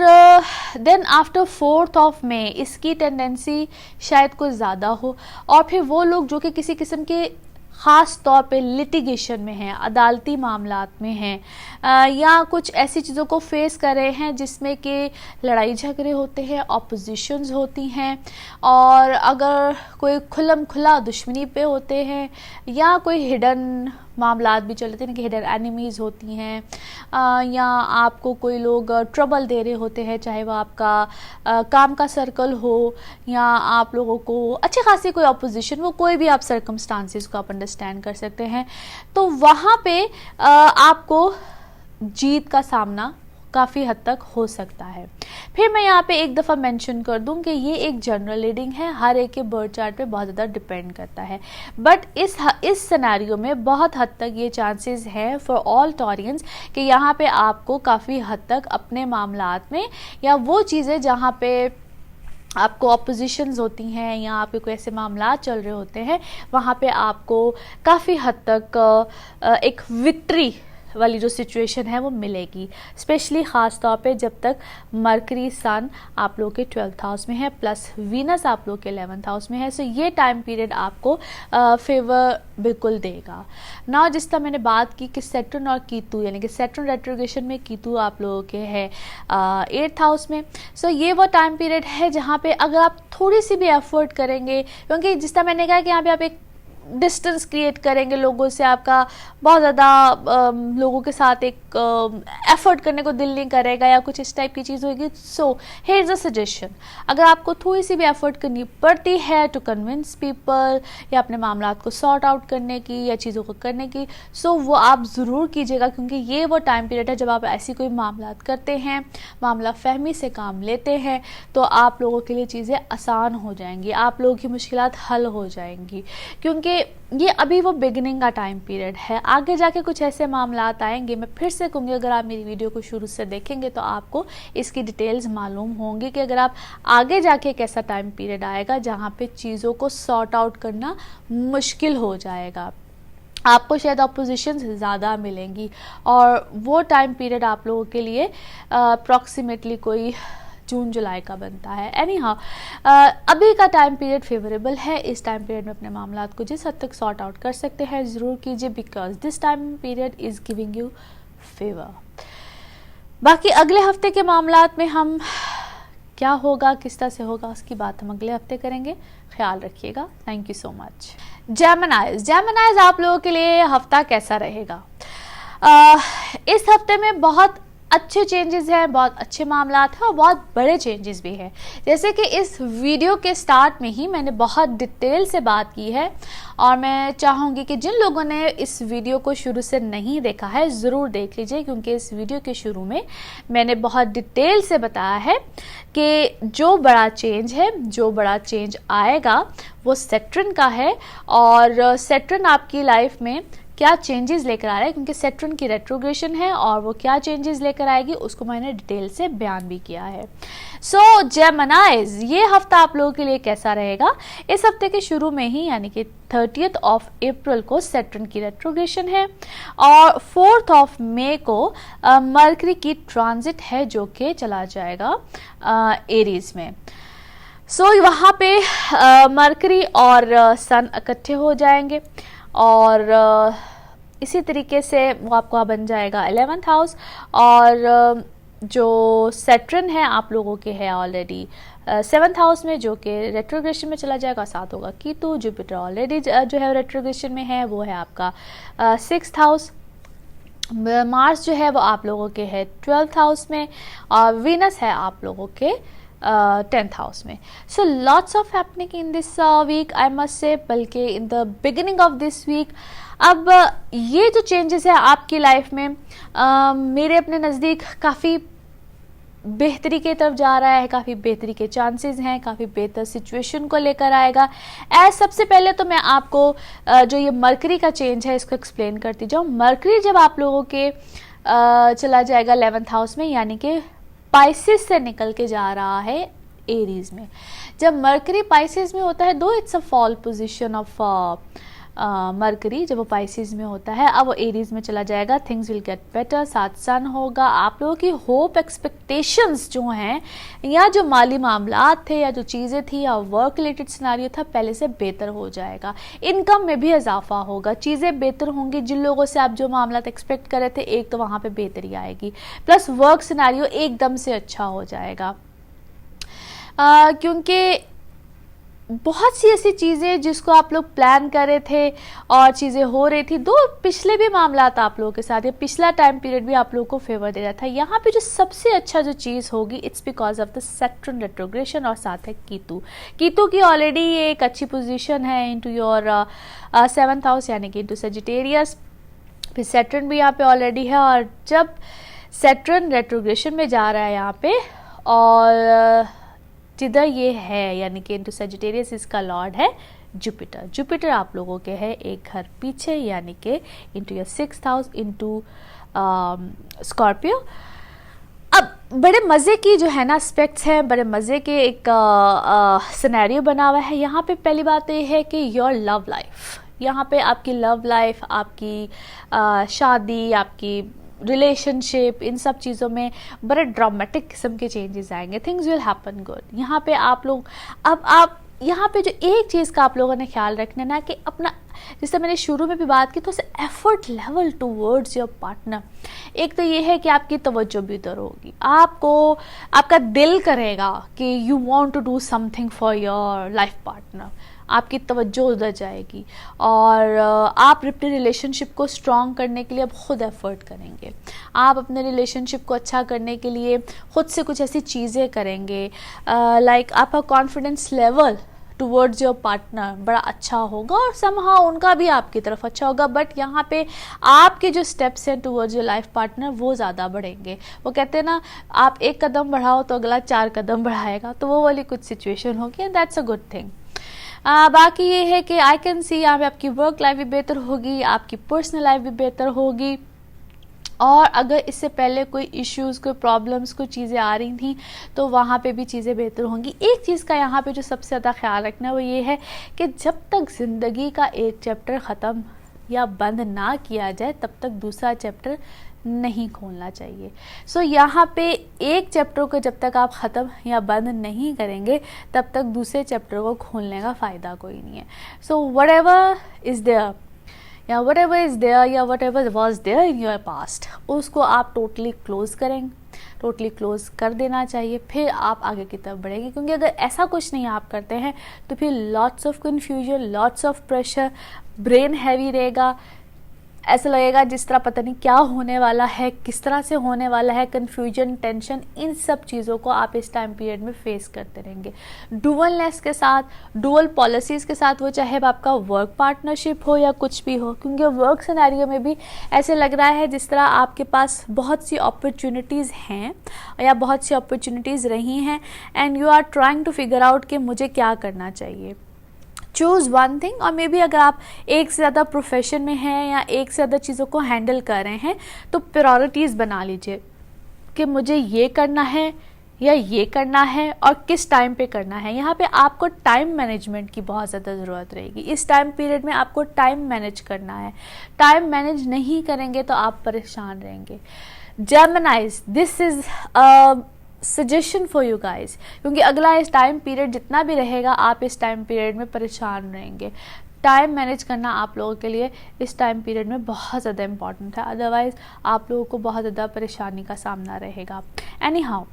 then after 4th of May इसकी टेंडेंसी शायद कुछ ज़्यादा हो, और फिर वो लोग जो कि किसी किस्म के ख़ास तौर पे लिटिगेशन में हैं, अदालती मामलात में हैं, या कुछ ऐसी चीज़ों को फेस कर रहे हैं जिसमें कि लड़ाई झगड़े होते हैं, ऑपोजिशंस होती हैं, और अगर कोई खुल्लम खुला दुश्मनी पे होते हैं, या कोई हिडन मामलात भी चलते हैं कि हिडन एनिमीज़ होती हैं, या आपको कोई लोग ट्रबल दे रहे होते हैं, चाहे वो आपका काम का सर्कल हो, या आप लोगों को अच्छी खासी कोई अपोजिशन, वो कोई भी आप सर्कमस्टांसेस को आप अंडरस्टैंड कर सकते हैं। तो वहाँ पे आपको जीत का सामना काफ़ी हद तक हो सकता है। फिर मैं यहाँ पे एक दफ़ा मेंशन कर दूँ कि ये एक जनरल रीडिंग है, हर एक के बर्थ चार्ट पे बहुत ज़्यादा डिपेंड करता है, बट इस सिनेरियो में बहुत हद तक ये चांसेस हैं फॉर ऑल टॉरियंस कि यहाँ पे आपको काफ़ी हद तक अपने मामलात में, या वो चीज़ें जहाँ पे आपको अपोजिशंस होती हैं, या आपके कोई ऐसे मामला चल रहे होते हैं, वहाँ पे आपको काफ़ी हद तक एक विक्ट्री वाली जो सिचुएशन है वो मिलेगी, स्पेशली ख़ास तौर पे जब तक मरकरी सन आप लोग के 12th हाउस में है, प्लस वीनस आप लोग के 11th हाउस में है। सो ये टाइम पीरियड आपको फेवर बिल्कुल देगा ना। जिस तरह मैंने बात की कि सैटर्न और कीतु, यानी कि सैटर्न रेट्रोग्रेशन में कीतु आप लोगों के है 8th हाउस में। सो ये वो टाइम पीरियड है जहाँ पे अगर आप थोड़ी सी भी एफर्ट करेंगे, क्योंकि जिस तरह मैंने कहा कि यहाँ पे आप एक डिस्टेंस क्रिएट करेंगे लोगों से, आपका बहुत ज़्यादा लोगों के साथ एक एफर्ट करने को दिल नहीं करेगा, या कुछ इस टाइप की चीज़ होगी। So here is a suggestion, अगर आपको थोड़ी सी भी एफर्ट करनी पड़ती है टू कन्विंस पीपल, या अपने मामलात को सॉर्ट आउट करने की, या चीज़ों को करने की, सो वो आप ज़रूर कीजिएगा, क्योंकि ये वो टाइम पीरियड है जब आप ऐसी कोई मामलात करते हैं, मामला फहमी से काम लेते हैं, तो आप लोगों के लिए चीज़ें आसान हो जाएंगी, आप लोगों की मुश्किलात हल हो जाएंगी, क्योंकि ये अभी वो बिगिनिंग का टाइम पीरियड है। आगे जाके कुछ ऐसे मामलात आएंगे, मैं फिर से कहूँगी अगर आप मेरी वीडियो को शुरू से देखेंगे तो आपको इसकी डिटेल्स मालूम होंगी कि अगर आप आगे जाके एक ऐसा टाइम पीरियड आएगा जहाँ पे चीज़ों को सॉर्ट आउट करना मुश्किल हो जाएगा। आपको शायद अपोजिशन ज़्यादा मिलेंगी, और वो टाइम पीरियड आप लोगों के लिए अप्रॉक्सीमेटली कोई जून जुलाई का बनता है। एनी हाउ अभी का टाइम पीरियड फेवरेबल है। इस टाइम पीरियड में अपने मामलात को जिस हद तक सॉर्ट आउट कर सकते हैं ज़रूर कीजिए, because this time period is giving you favour. बाकी अगले हफ्ते के मामलात में हम क्या होगा, किस तरह से होगा, उसकी बात हम अगले हफ्ते करेंगे। ख्याल रखिएगा। Thank you so much. जेमिनाइज आप लोगों के लिए हफ्ता कैसा रहेगा? इस हफ्ते में बहुत अच्छे चेंजेस हैं, बहुत अच्छे मामलात हैं और बहुत बड़े चेंजेस भी हैं। जैसे कि इस वीडियो के स्टार्ट में ही मैंने बहुत डिटेल से बात की है, और मैं चाहूँगी कि जिन लोगों ने इस वीडियो को शुरू से नहीं देखा है ज़रूर देख लीजिए, क्योंकि इस वीडियो के शुरू में मैंने बहुत डिटेल से बताया है कि जो बड़ा चेंज है, जो बड़ा चेंज आएगा वो सैटर्न का है, और सैटर्न आपकी लाइफ में क्या चेंजेस लेकर आ रहा है, क्योंकि सैटर्न की रेट्रोग्रेशन है और वो क्या चेंजेस लेकर आएगी उसको मैंने डिटेल से बयान भी किया है। सो जेमिनाइज, ये हफ्ता आप लोगों के लिए कैसा रहेगा? इस हफ्ते के शुरू में ही यानी कि 30th ऑफ अप्रैल को सैटर्न की रेट्रोग्रेशन है, और 4th ऑफ मई को मरकरी की ट्रांजिट है जो कि चला जाएगा एरीज में। सो वहाँ पे मरकरी और सन इकट्ठे हो जाएंगे, और इसी तरीके से वो आपका बन जाएगा 11th हाउस, और जो सैटर्न है आप लोगों के है ऑलरेडी 7th हाउस में, जो कि रेट्रोग्रेशन में चला जाएगा। साथ होगा कीतु। जुपिटर ऑलरेडी जो है रेट्रोग्रेशन में है, वो है आपका 6th हाउस। मार्स जो है वो आप लोगों के है 12th हाउस में, और वीनस है आप लोगों के 10th हाउस में। So lots of happening in this week I must say, बल्कि in the beginning of this week. अब ये जो चेंजेस है आपकी लाइफ में मेरे अपने नज़दीक काफ़ी बेहतरी की तरफ जा रहा है, काफ़ी बेहतरी के चांसेस हैं, काफ़ी बेहतर सिचुएशन को लेकर आएगा। सबसे पहले तो मैं आपको जो ये मरकरी का चेंज है इसको एक्सप्लेन करती जाऊँ। मरकरी जब आप लोगों के चला जाएगा 11th हाउस में, यानी कि पाइसेस से निकल के जा रहा है एरीज में। जब मरकरी पाइसेस में होता है, दो it's a fall position of mercury, जब वो पाइसेस में होता है, अब वो एरीज में चला जाएगा। थिंग्स विल गेट बेटर, साथ सन होगा। आप लोगों की होप एक्सपेक्टेशंस जो हैं, या जो माली मामलात थे, या जो चीज़ें थी, या वर्क रिलेटेड सिनारियो था, पहले से बेहतर हो जाएगा। इनकम में भी इजाफा होगा, चीज़ें बेहतर होंगी। जिन लोगों से आप जो मामलात एक्सपेक्ट कर रहे थे, एक तो वहाँ पे बेहतरी आएगी, प्लस वर्क सिनारियो एकदम से अच्छा हो जाएगा, क्योंकि बहुत सी ऐसी चीज़ें जिसको आप लोग प्लान कर रहे थे और चीज़ें हो रही थी, दो पिछले भी मामलात आप लोगों के साथ, या पिछला टाइम पीरियड भी आप लोगों को फेवर दे रहा था। यहाँ पे जो सबसे अच्छा जो चीज़ होगी, it's because of the Saturn retrogression, और साथ है कीतु। कीतु की ऑलरेडी ये एक अच्छी पोजीशन है इनटू योर 7th हाउस, यानी कि इनटू सजिटेरियस। फिर सैटर्न भी यहाँ पे ऑलरेडी है, और जब सैटर्न रेट्रोग्रेशन में जा रहा है यहाँ पे, और जिधर ये है यानी कि इनटू सजिटेरियस, इसका लॉर्ड है जुपिटर। जुपिटर आप लोगों के है एक घर पीछे, यानी कि into your 6th house, into Scorpio. अब बड़े मज़े की जो है ना एस्पेक्ट्स हैं, बड़े मज़े के एक सिनेरियो बना हुआ है यहाँ पे। पहली बात ये है कि योर लव लाइफ, यहाँ पे आपकी लव लाइफ, आपकी शादी, आपकी रिलेशनशिप, इन सब चीज़ों में बड़े ड्रामेटिक किस्म के चेंजेस आएंगे। Things will happen good. यहाँ पे आप लोग, अब आप यहाँ पे जो एक चीज़ का आप लोगों ने ख्याल रखना ना, कि अपना, जैसे मैंने शुरू में भी बात की, तो effort level towards your partner. एक तो ये है कि आपकी तवज्जो भी उधर होगी, आपको आपका दिल करेगा कि you want to do something for your life partner, आपकी तवज्जो उधर जाएगी, और आप अपने रिलेशनशिप को स्ट्रॉन्ग करने के लिए अब खुद एफर्ट करेंगे। आप अपने रिलेशनशिप को अच्छा करने के लिए खुद से कुछ ऐसी चीज़ें करेंगे, लाइक आपका confidence level towards your partner बड़ा अच्छा होगा, और समहाउ उनका भी आपकी तरफ अच्छा होगा। बट यहाँ पे आपके जो स्टेप्स हैं टुवर्ड्स योर लाइफ पार्टनर, वो ज़्यादा बढ़ेंगे। वो कहते हैं ना, आप एक कदम बढ़ाओ तो अगला 4 कदम बढ़ाएगा, तो वो वाली कुछ सिचुएशन होगी, and that's a good thing. बाकी ये है कि आई कैन सी यहाँ पे आपकी वर्क लाइफ भी बेहतर होगी, आपकी पर्सनल लाइफ भी बेहतर होगी, और अगर इससे पहले कोई इश्यूज़, कोई प्रॉब्लम्स, कोई चीज़ें आ रही थी, तो वहाँ पे भी चीज़ें बेहतर होंगी। एक चीज़ का यहाँ पे जो सबसे ज़्यादा ख्याल रखना है वो ये है कि जब तक ज़िंदगी का एक चैप्टर ख़त्म या बंद ना किया जाए तब तक दूसरा चैप्टर नहीं खोलना चाहिए। सो यहाँ पे एक चैप्टर को जब तक आप ख़त्म या बंद नहीं करेंगे तब तक दूसरे चैप्टर को खोलने का फ़ायदा कोई नहीं है। So whatever is there या वट एवर इज़ देयर या whatever was there in your past, उसको आप टोटली क्लोज करेंगे, टोटली क्लोज कर देना चाहिए, फिर आप आगे की तरफ बढ़ेंगे। क्योंकि अगर ऐसा कुछ नहीं आप करते हैं तो फिर lots of confusion, lots of pressure, brain heavy रहेगा, ऐसा लगेगा जिस तरह पता नहीं क्या होने वाला है, किस तरह से होने वाला है, कन्फ्यूजन, टेंशन, इन सब चीज़ों को आप इस टाइम पीरियड में फेस करते रहेंगे। डुअलनेस के साथ, डुअल पॉलिसीज़ के साथ, वो चाहे आपका वर्क पार्टनरशिप हो या कुछ भी हो, क्योंकि वर्क सिनेरियो में भी ऐसे लग रहा है जिस तरह आपके पास बहुत सी अपॉर्चुनिटीज़ हैं या बहुत सी अपॉर्चुनिटीज़ रही हैं and you are trying to figure out कि मुझे क्या करना चाहिए। Choose one thing. और मे बी अगर आप एक से ज़्यादा प्रोफेशन में हैं या एक से ज़्यादा चीज़ों को हैंडल कर रहे हैं तो प्रायोरिटीज़ बना लीजिए कि मुझे ये करना है या ये करना है और किस टाइम पे करना है। यहाँ पे आपको टाइम मैनेजमेंट की बहुत ज़्यादा ज़रूरत रहेगी। इस टाइम पीरियड में आपको टाइम मैनेज करना है। टाइम मैनेज नहीं करेंगे तो आप परेशान रहेंगे। जेमिनाइज, this is suggestion for you guys, क्योंकि अगला इस टाइम पीरियड जितना भी रहेगा आप इस टाइम पीरियड में परेशान रहेंगे। टाइम मैनेज करना आप लोगों के लिए इस टाइम पीरियड में बहुत ज़्यादा इंपॉर्टेंट है, अदरवाइज़ आप लोगों को बहुत ज़्यादा परेशानी का सामना रहेगा। एनी हाउ,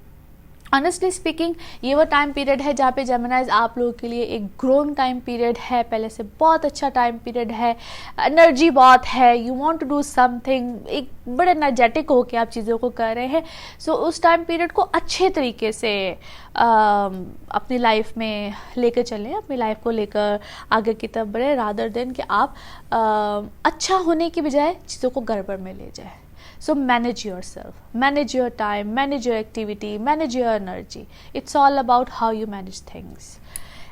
ऑनेस्टली स्पीकिंग, ये वो टाइम पीरियड है जहाँ पे जेमिनाइज आप लोगों के लिए एक ग्रोइंग टाइम पीरियड है, पहले से बहुत अच्छा टाइम पीरियड है, एनर्जी बहुत है, you want to do something, एक बड़े एनर्जेटिक होकर आप चीज़ों को कर रहे हैं। सो उस टाइम पीरियड को अच्छे तरीके से अपनी लाइफ में लेकर चलें, अपनी लाइफ को लेकर आगे की तरफ बढ़े, रादर देन कि आप अच्छा होने की बजाय चीज़ों को गड़बड़ में ले जाए। So manage yourself, manage your time, manage your activity, manage your energy. It's all about how you manage things.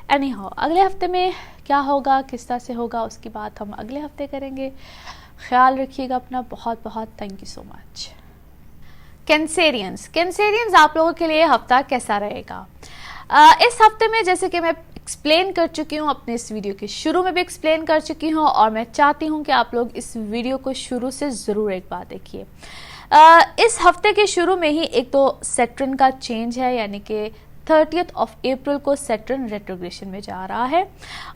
Anyhow, अगले हफ्ते में क्या होगा, किस तरह से होगा, उसकी बात हम अगले हफ्ते करेंगे। ख्याल रखिएगा अपना, बहुत बहुत thank you so much. Cancerians आप लोगों के लिए हफ्ता कैसा रहेगा? इस हफ्ते में जैसे कि मैं एक्सप्लेन कर चुकी हूँ, अपने इस वीडियो के शुरू में भी एक्सप्लेन कर चुकी हूँ और मैं चाहती हूँ कि आप लोग इस वीडियो को शुरू से ज़रूर एक बार देखिए। इस हफ्ते के शुरू में ही एक तो सैटर्न का चेंज है, यानी कि 30th of April को सैटर्न रेट्रोग्रेशन में जा रहा है।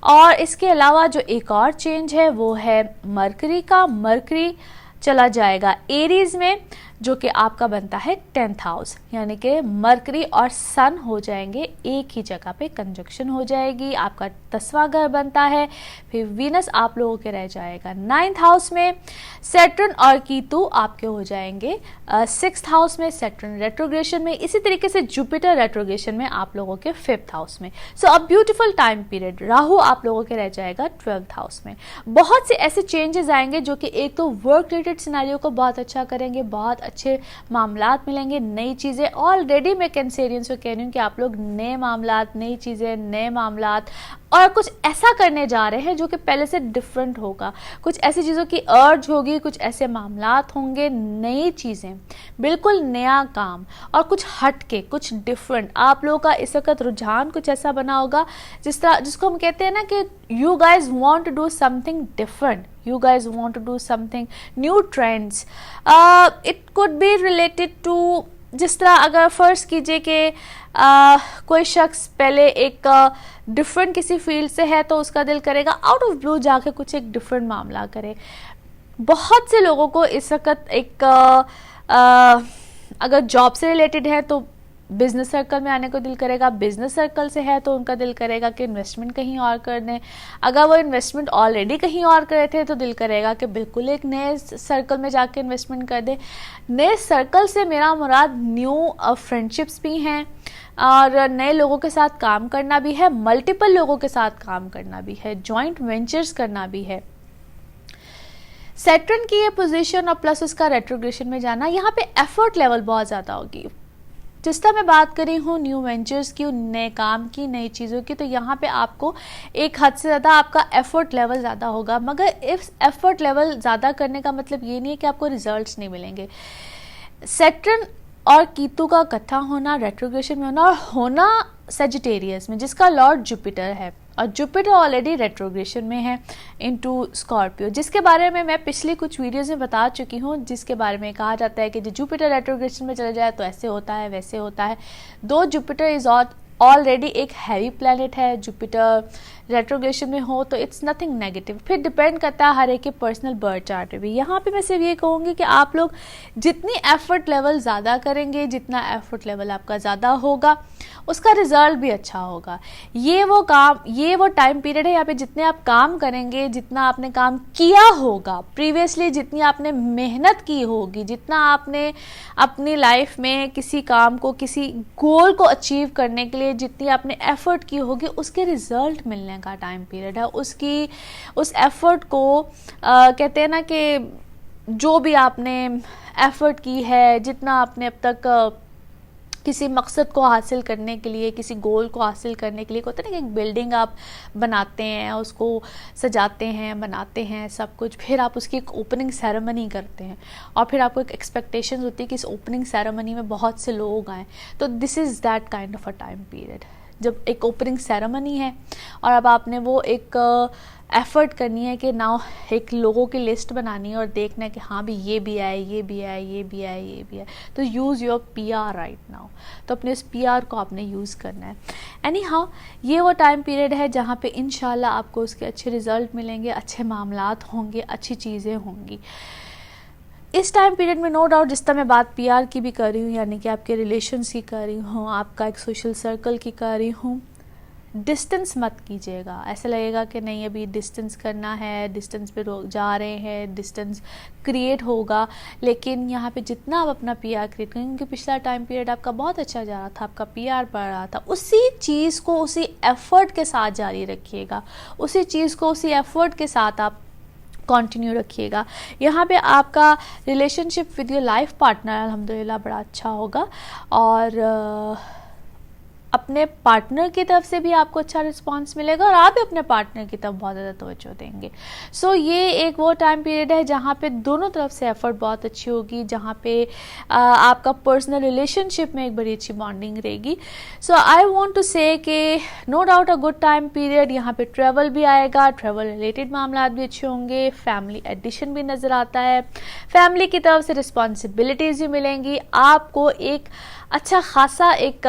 और इसके अलावा जो एक और चेंज है वो है मरकरी का। मरकरी चला जाएगा एरीज में, जो कि आपका बनता है 10th हाउस, यानी कि मरकरी और सन हो जाएंगे एक ही जगह पे, कंजक्शन हो जाएगी, आपका 10वां घर बनता है। फिर वीनस आप लोगों के रह जाएगा 9th हाउस में, सैटर्न और कीतु आपके हो जाएंगे 6th हाउस में, सैटर्न रेट्रोग्रेशन में। इसी तरीके से जुपिटर रेट्रोग्रेशन में आप लोगों के 5th हाउस में। So a beautiful time period. Rahu आप लोगों के रह जाएगा 12th हाउस में। बहुत से ऐसे चेंजेस आएंगे जो कि एक तो वर्क रिलेटेड सिनेरियो को बहुत अच्छा करेंगे, बहुत अच्छे मामलात मिलेंगे, नई चीज़ें। ऑलरेडी मैं कैंसेरियंस को कह रही हूँ कि आप लोग नए मामलात, नई चीज़ें, नए मामलात और कुछ ऐसा करने जा रहे हैं जो कि पहले से डिफरेंट होगा। कुछ ऐसी चीज़ों की अर्ज होगी, कुछ ऐसे मामलात होंगे, नई चीज़ें, बिल्कुल नया काम और कुछ हट के, कुछ डिफरेंट। आप लोगों का इस वक्त रुझान कुछ ऐसा बना होगा जिस तरह, जिसको हम कहते हैं ना कि you guys want to do something different, you guys want to do something new trends. It could be related to, जिस तरह अगर फर्ज कीजिए कि कोई शख्स पहले एक डिफरेंट किसी फील्ड से है तो उसका दिल करेगा आउट ऑफ ब्लू जाके कुछ एक डिफरेंट मामला करे। बहुत से लोगों को इस वक्त एक अगर जॉब से रिलेटेड है तो बिजनेस सर्कल में आने को दिल करेगा, बिजनेस सर्कल से है तो उनका दिल करेगा कि इन्वेस्टमेंट कहीं और कर दें। अगर वो इन्वेस्टमेंट ऑलरेडी कहीं और करे थे तो दिल करेगा कि बिल्कुल एक नए सर्कल में जाके इन्वेस्टमेंट कर दें। नए सर्कल से मेरा मुराद न्यू फ्रेंडशिप्स भी हैं और नए लोगों के साथ काम करना भी है, मल्टीपल लोगों के साथ काम करना भी है, जॉइंट वेंचर्स करना भी है। सैटर्न की ये पोजीशन और प्लस उसका रेट्रोग्रेशन में जाना, यहाँ पे एफर्ट लेवल बहुत ज़्यादा होगी। जिस तरह मैं बात कर रही हूँ न्यू वेंचर्स की, नए काम की, नई चीज़ों की, तो यहाँ पे आपको एक हद से ज़्यादा आपका एफर्ट लेवल ज़्यादा होगा। मगर इस एफर्ट लेवल ज़्यादा करने का मतलब ये नहीं है कि आपको रिजल्ट्स नहीं मिलेंगे। सैटर्न और कीतु का इकट्ठा होना, रेट्रोग्रेशन में होना और होना सेजिटेरियस में, जिसका लॉर्ड जुपिटर है, और जुपिटर ऑलरेडी रेट्रोग्रेशन में है इनटू स्कॉर्पियो, जिसके बारे में मैं पिछली कुछ वीडियोज़ में बता चुकी हूँ, जिसके बारे में कहा जाता है कि जो जुपिटर रेट्रोग्रेशन में चला जाए तो ऐसे होता है वैसे होता है। दो जुपिटर इज ऑलरेडी एक हैवी प्लैनेट है, जुपिटर रेट्रोग्रेशन में हो तो इट्स नथिंग नेगेटिव। फिर डिपेंड करता है हर एक के पर्सनल बर्थ चार्ट पे भी। यहाँ पे मैं सिर्फ ये कहूँगी कि आप लोग जितनी एफर्ट लेवल ज़्यादा करेंगे, जितना एफर्ट लेवल आपका ज़्यादा होगा उसका रिजल्ट भी अच्छा होगा। ये वो टाइम पीरियड है यहाँ पे जितने आप काम करेंगे, जितना आपने काम किया होगा प्रीवियसली, जितनी आपने मेहनत की होगी, जितना आपने अपनी लाइफ में किसी काम को, किसी गोल को अचीव करने के लिए जितनी आपने एफर्ट की होगी, उसके रिजल्ट मिलने का टाइम पीरियड है। उस एफर्ट को कहते हैं ना कि जो भी आपने एफर्ट की है, जितना आपने अब तक किसी मकसद को हासिल करने के लिए, किसी गोल को हासिल करने के लिए, होता है ना कि एक बिल्डिंग आप बनाते हैं, उसको सजाते हैं, बनाते हैं सब कुछ, फिर आप उसकी एक ओपनिंग सेरेमनी करते हैं और फिर आपको एक एक्सपेक्टेशंस होती है कि इस ओपनिंग सेरेमनी में बहुत से लोग आएँ। तो this is that kind of a time period जब एक ओपनिंग सेरेमनी है और अब आपने वो एक एफर्ट करनी है कि नाउ एक लोगों की लिस्ट बनानी है और देखना है कि हाँ भी ये भी आए, ये भी आए, ये भी आए, ये भी आए। तो use your PR right now. तो अपने इस PR को आपने यूज़ करना है। एनी हाउ ये वो टाइम पीरियड है जहाँ पे इंशाल्लाह आपको उसके अच्छे रिजल्ट मिलेंगे, अच्छे मामलात होंगे, अच्छी चीज़ें होंगी। इस टाइम पीरियड में नो डाउट जिस तरह मैं बात PR की भी कर रही हूँ, यानी कि आपके रिलेशंस की कर रही हूँ, आपका एक सोशल सर्कल की कर रही हूँ, डिस्टेंस मत कीजिएगा। ऐसा लगेगा कि नहीं अभी डिस्टेंस करना है, डिस्टेंस पे जा रहे हैं, डिस्टेंस क्रिएट होगा, लेकिन यहाँ पे जितना आप अपना PR क्रिएट करेंगे, क्योंकि पिछला टाइम पीरियड आपका बहुत अच्छा जा रहा था, आपका PR बढ़ रहा था, उसी चीज़ को उसी एफर्ट के साथ जारी रखिएगा, उसी चीज़ को उसी एफर्ट के साथ आप कंटिन्यू रखिएगा। यहाँ पे आपका relationship with your life partner अल्हम्दुलिल्लाह बड़ा अच्छा होगा और अपने पार्टनर की तरफ से भी आपको अच्छा रिस्पांस मिलेगा और आप भी अपने पार्टनर की तरफ बहुत ज़्यादा तवज्जो देंगे। सो ये एक वो टाइम पीरियड है जहाँ पे दोनों तरफ से एफर्ट बहुत अच्छी होगी, जहाँ पे आपका पर्सनल रिलेशनशिप में एक बड़ी अच्छी बॉन्डिंग रहेगी। सो आई वांट टू से कि no doubt a good time period. यहाँ पे ट्रैवल भी आएगा, ट्रैवल रिलेटेड मामला भी अच्छे होंगे, फैमिली एडिशन भी नज़र आता है, फैमिली की तरफ से रिस्पॉन्सिबिलिटीज़ भी मिलेंगी, आपको एक अच्छा खासा एक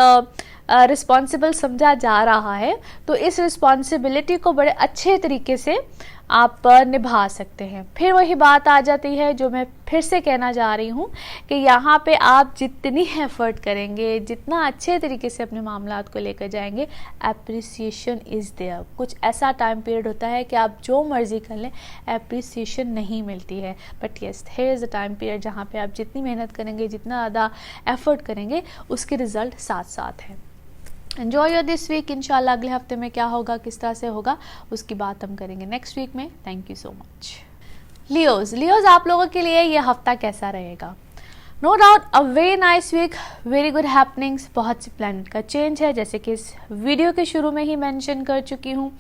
रिस्पॉन्सिबल समझा जा रहा है। तो इस रिस्पॉन्सिबिलिटी को बड़े अच्छे तरीके से आप निभा सकते हैं। फिर वही बात आ जाती है जो मैं फिर से कहना चाह रही हूँ कि यहाँ पे आप जितनी एफर्ट करेंगे, जितना अच्छे तरीके से अपने मामलात को लेकर जाएंगे, एप्रिसिएशन इज़ देयर। कुछ ऐसा टाइम पीरियड होता है कि आप जो मर्ज़ी कर लें, एप्रिसिएशन नहीं मिलती है, but yes here is a time period जहाँ पे आप जितनी मेहनत करेंगे, जितना ज़्यादा एफर्ट करेंगे, उसके रिज़ल्ट साथ साथ हैं। Enjoy your this week. इंशाल्लाह अगले हफ्ते में क्या होगा, किस तरह से होगा, उसकी बात हम करेंगे नेक्स्ट वीक में। Thank you so much. Leos आप लोगों के लिए ये हफ्ता कैसा रहेगा? No doubt a very nice week, very good happenings, बहुत सी प्लैनेट का चेंज है, जैसे कि इस वीडियो के शुरू में ही मेंशन कर चुकी हूँ।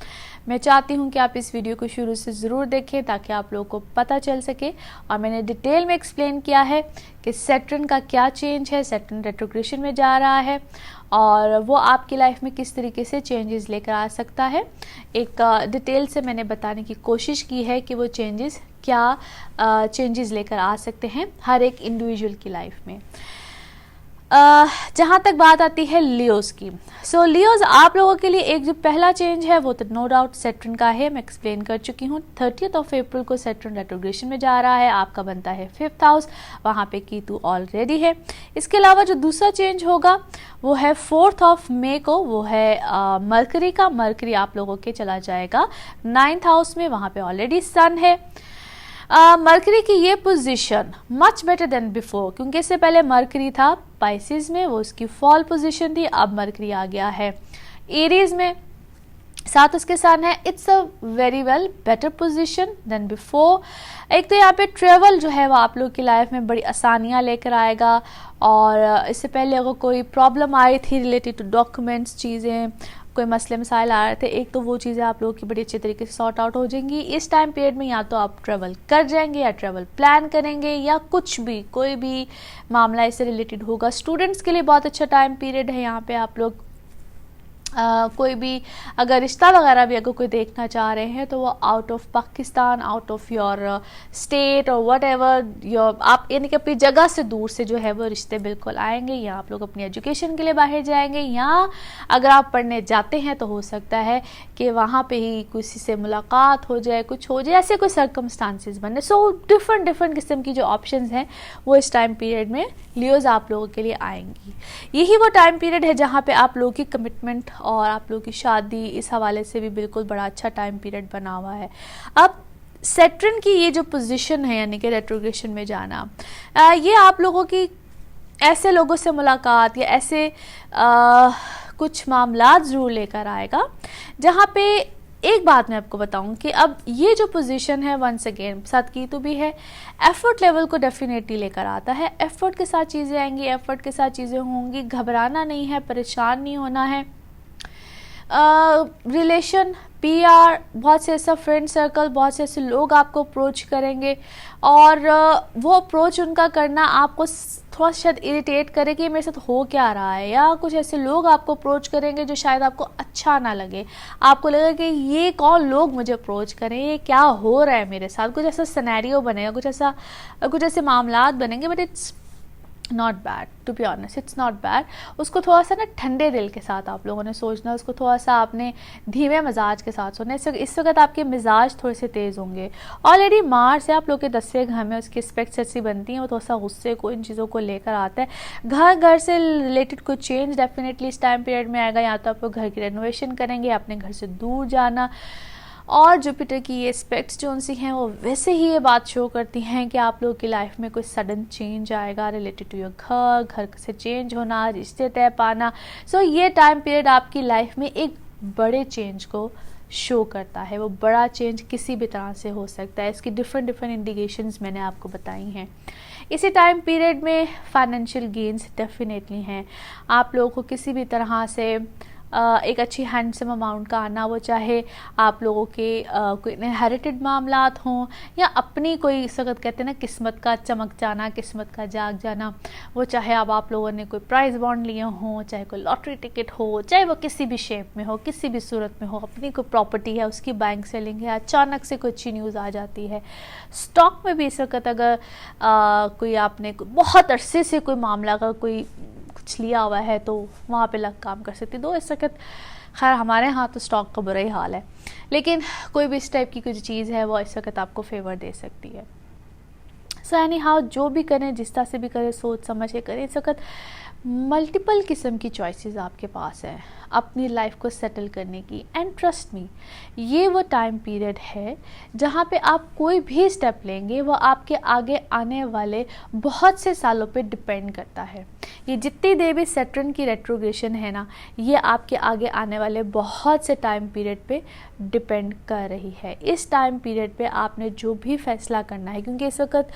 मैं चाहती हूँ कि आप इस वीडियो को शुरू से ज़रूर देखें ताकि आप लोगों को पता चल सके। और मैंने डिटेल में एक्सप्लेन किया है कि सैटर्न का क्या चेंज है, सैटर्न रेट्रोग्रेशन में जा रहा है और वो आपकी लाइफ में किस तरीके से चेंजेस लेकर आ सकता है। एक डिटेल से मैंने बताने की कोशिश की है कि वो चेंजेस क्या चेंजेस लेकर आ सकते हैं हर एक इंडिविजुअल की लाइफ में। जहाँ तक बात आती है लियोज़ की, सो लियोज़ आप लोगों के लिए एक जो पहला चेंज है वो तो नो डाउट सैटर्न का है। मैं एक्सप्लेन कर चुकी हूँ। 30 अप्रैल को सैटर्न रेट्रोग्रेशन में जा रहा है, आपका बनता है 5th हाउस, वहाँ पे कीतु ऑलरेडी है। इसके अलावा जो दूसरा चेंज होगा वो है 4 मई को, वो है मरकरी का। मरकरी आप लोगों के चला जाएगा 9th हाउस में, वहाँ पे ऑलरेडी सन है। मरकरी की ये position much better than before, क्योंकि इससे पहले मरकरी था पाइसिस में, वो उसकी फॉल पोजीशन थी। अब मरकरी आ गया है एरीज में, साथ उसके साथ है। It's a very well better position than before. एक तो यहाँ पे ट्रेवल जो है वो आप लोग की लाइफ में बड़ी आसानियाँ लेकर आएगा, और इससे पहले अगर कोई प्रॉब्लम आई थी रिलेटेड टू डॉक्यूमेंट्स, चीज़ें, कोई मसले मसाइल आ रहे थे, एक तो वो चीज़ें आप लोगों की बड़ी अच्छे तरीके से सॉर्ट आउट हो जाएंगी इस टाइम पीरियड में। या तो आप ट्रैवल कर जाएंगे या ट्रैवल प्लान करेंगे या कुछ भी, कोई भी मामला इससे रिलेटेड होगा। स्टूडेंट्स के लिए बहुत अच्छा टाइम पीरियड है। यहाँ पे आप लोग कोई भी अगर रिश्ता वगैरह भी अगर कोई देखना चाह रहे हैं तो वो out of Pakistan, out of your state और वट एवर योर, आप यानी कि अपनी जगह से दूर से जो है वो रिश्ते बिल्कुल आएंगे, या आप लोग अपनी एजुकेशन के लिए बाहर जाएंगे, या अगर आप पढ़ने जाते हैं तो हो सकता है कि वहाँ पे ही किसी से मुलाकात हो जाए, कुछ हो जाए, ऐसे कोई सर्कमस्टांसिस बने। सो डिफरेंट किस्म की जो ऑप्शंस हैं वो इस टाइम पीरियड में लियोज आप लोगों के लिए आएंगी। यही वो टाइम पीरियड है जहाँ पे आप लोगों की कमिटमेंट और आप लोगों की शादी इस हवाले से भी बिल्कुल बड़ा अच्छा टाइम पीरियड बना हुआ है। अब सैटर्न की ये जो पोजीशन है यानी कि रेट्रोग्रेशन में जाना, ये आप लोगों की ऐसे लोगों से मुलाकात या ऐसे कुछ मामलात ज़रूर लेकर आएगा जहाँ पे एक बात मैं आपको बताऊं कि अब ये जो पोजीशन है वंस अगेन साथ की तो भी है, एफर्ट लेवल को डेफिनेटली लेकर आता है। एफर्ट के साथ चीज़ें आएंगी, एफर्ट के साथ चीज़ें होंगी, घबराना नहीं है, परेशान नहीं होना है। रिलेशन, पीआर, बहुत से ऐसा फ्रेंड सर्कल, बहुत से ऐसे लोग आपको अप्रोच करेंगे और वो अप्रोच उनका करना आपको थोड़ा शायद इरिटेट करे कि मेरे साथ हो क्या रहा है, या कुछ ऐसे लोग आपको अप्रोच करेंगे जो शायद आपको अच्छा ना लगे, आपको लगेगा कि ये कौन लोग मुझे अप्रोच करें, ये क्या हो रहा है मेरे साथ, कुछ ऐसा सिनेरियो बनेगा, कुछ ऐसे मामलात बनेंगे। But it's not bad, to be honest it's not bad. उसको थोड़ा सा ना ठंडे दिल के साथ आप लोगों ने सोचना, उसको थोड़ा सा आपने धीमे मिजाज के साथ सोचना। इस वक्त आपके मिजाज थोड़े से तेज़ होंगे। ऑलरेडी मार्स है आप लोग के 10वें घर में, उसकी स्पेक्ट्स ऐसी बनती हैं, वो थोड़ा सा गुस्से को इन चीज़ों को लेकर आता है। घर से रिलेटेड कोई चेंज डेफिनेटली इस टाइम पीरियड में आएगा, या तो आप लोग घर की रेनोवेशन करेंगे, अपने घर से दूर जाना। और जुपिटर की ये एस्पेक्ट्स जो उनसी हैं वो वैसे ही ये बात शो करती हैं कि आप लोगों की लाइफ में कोई सडन चेंज आएगा रिलेटेड टू योर घर से चेंज होना, रिश्ते तय पाना। सो ये टाइम पीरियड आपकी लाइफ में एक बड़े चेंज को शो करता है। वो बड़ा चेंज किसी भी तरह से हो सकता है, इसकी डिफरेंट इंडिकेशंस मैंने आपको बताई हैं। इसी टाइम पीरियड में फाइनेंशियल गेन्स डेफिनेटली हैं। आप लोगों को किसी भी तरह से एक अच्छी हैंडसम अमाउंट का आना, वो चाहे आप लोगों के कोई इनहेरिटेड मामलात हों या अपनी कोई इस वक्त कहते हैं ना किस्मत का चमक जाना, किस्मत का जाग जाना, वो चाहे अब आप लोगों ने कोई प्राइज़ बॉन्ड लिए हों, चाहे कोई लॉटरी टिकट हो, चाहे वो किसी भी शेप में हो, किसी भी सूरत में हो, अपनी कोई प्रॉपर्टी है उसकी बाइंग सेलिंग है, अचानक से कोई अच्छी न्यूज़ आ जाती है। स्टॉक में भी इस वक्त अगर कोई आपने बहुत अरसे से कोई मामला का कोई कुछ लिया हुआ है तो वहाँ पे लग काम कर सकती। दो इस वक्त खैर हमारे यहाँ तो स्टॉक का बुरा ही हाल है, लेकिन कोई भी इस टाइप की कुछ चीज़ है वो इस वक्त आपको फेवर दे सकती है। सो एनी हाउ जो भी करें, जिस तरह से भी करें, सोच समझ के करें। इस वक्त मल्टीपल किस्म की चॉइसेस आपके पास है अपनी लाइफ को सेटल करने की। एंड ट्रस्ट मी, ये वो टाइम पीरियड है जहाँ पे आप कोई भी स्टेप लेंगे वो आपके आगे आने वाले बहुत से सालों पे डिपेंड करता है। ये जितनी देर भी सैटर्न की रेट्रोग्रेशन है ना, ये आपके आगे आने वाले बहुत से टाइम पीरियड पे डिपेंड कर रही है। इस टाइम पीरियड पे आपने जो भी फैसला करना है, क्योंकि इस वक्त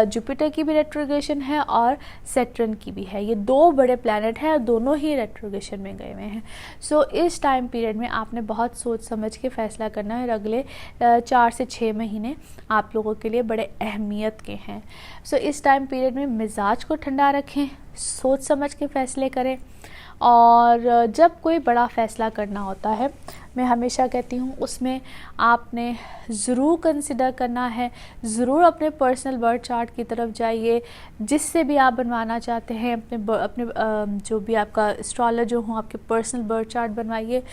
जुपिटर की भी रेट्रोग्रेशन है और सैटर्न की भी है, ये दो बड़े प्लैनेट हैं और दोनों ही रेट्रोग्रेशन में गए हुए हैं। सो इस टाइम पीरियड में आपने बहुत सोच समझ के फैसला करना है और अगले 4 से 6 महीने आप लोगों के लिए बड़े अहमियत के हैं। सो इस टाइम पीरियड में मिजाज को ठंडा रखें, सोच समझ के फ़ैसले करें। और जब कोई बड़ा फ़ैसला करना होता है, मैं हमेशा कहती हूँ उसमें आपने ज़रूर कंसिडर करना है, ज़रूर अपने पर्सनल बर्थ चार्ट की तरफ जाइए, जिससे भी आप बनवाना चाहते हैं अपने जो भी आपका एस्ट्रोलॉजर हो आपके पर्सनल बर्थ चार्ट बनवाइए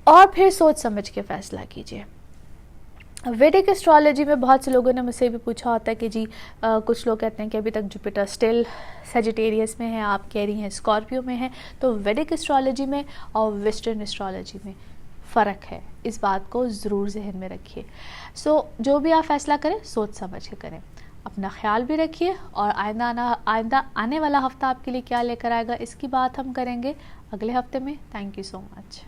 और फिर सोच समझ के फ़ैसला कीजिए। वैदिक एस्ट्रोलॉजी में बहुत से लोगों ने मुझसे भी पूछा होता है कि जी कुछ लोग कहते हैं कि अभी तक जुपिटर स्टिल सजिटेरियस में है, आप कह रही हैं स्कॉर्पियो में है। तो वैदिक एस्ट्रोलॉजी में और वेस्टर्न एस्ट्रोलॉजी में फ़र्क है, इस बात को ज़रूर जहन में रखिए। सो जो भी आप फैसला करें सोच समझ के करें, अपना ख्याल भी रखिए। और आइंदा आने वाला हफ्ता आपके लिए क्या लेकर आएगा इसकी बात हम करेंगे अगले हफ्ते में। Thank you so much.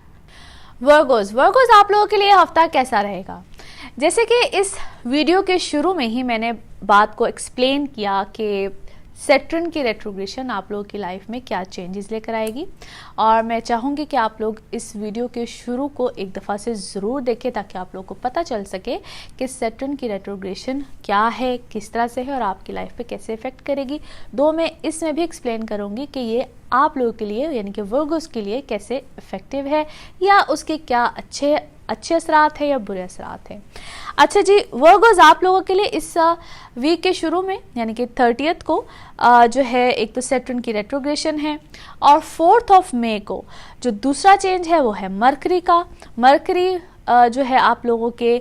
Virgo's आप लोगों के लिए हफ्ता कैसा रहेगा? जैसे कि इस वीडियो के शुरू में ही मैंने बात को एक्सप्लेन किया कि सैटर्न की रेट्रोग्रेशन आप लोगों की लाइफ में क्या चेंजेस लेकर आएगी। और मैं चाहूँगी कि आप लोग इस वीडियो के शुरू को एक दफ़ा से ज़रूर देखें ताकि आप लोगों को पता चल सके कि सैटर्न की रेट्रोग्रेशन क्या है, किस तरह से है और आपकी लाइफ पे कैसे इफ़ेक्ट करेगी। मैं इसमें भी एक्सप्लेन करूँगी कि ये आप लोगों के लिए यानी कि वर्गोस के लिए कैसे इफ़ेक्टिव है या उसके क्या अच्छे असरात है या बुरे असरात हैं। अच्छा जी, वर्गोस आप लोगों के लिए इस वीक के शुरू में यानी कि 30th को जो है एक तो सैटर्न की रेट्रोग्रेशन है और 4 मई को जो दूसरा चेंज है वो है मरकरी का। मरकरी जो है आप लोगों के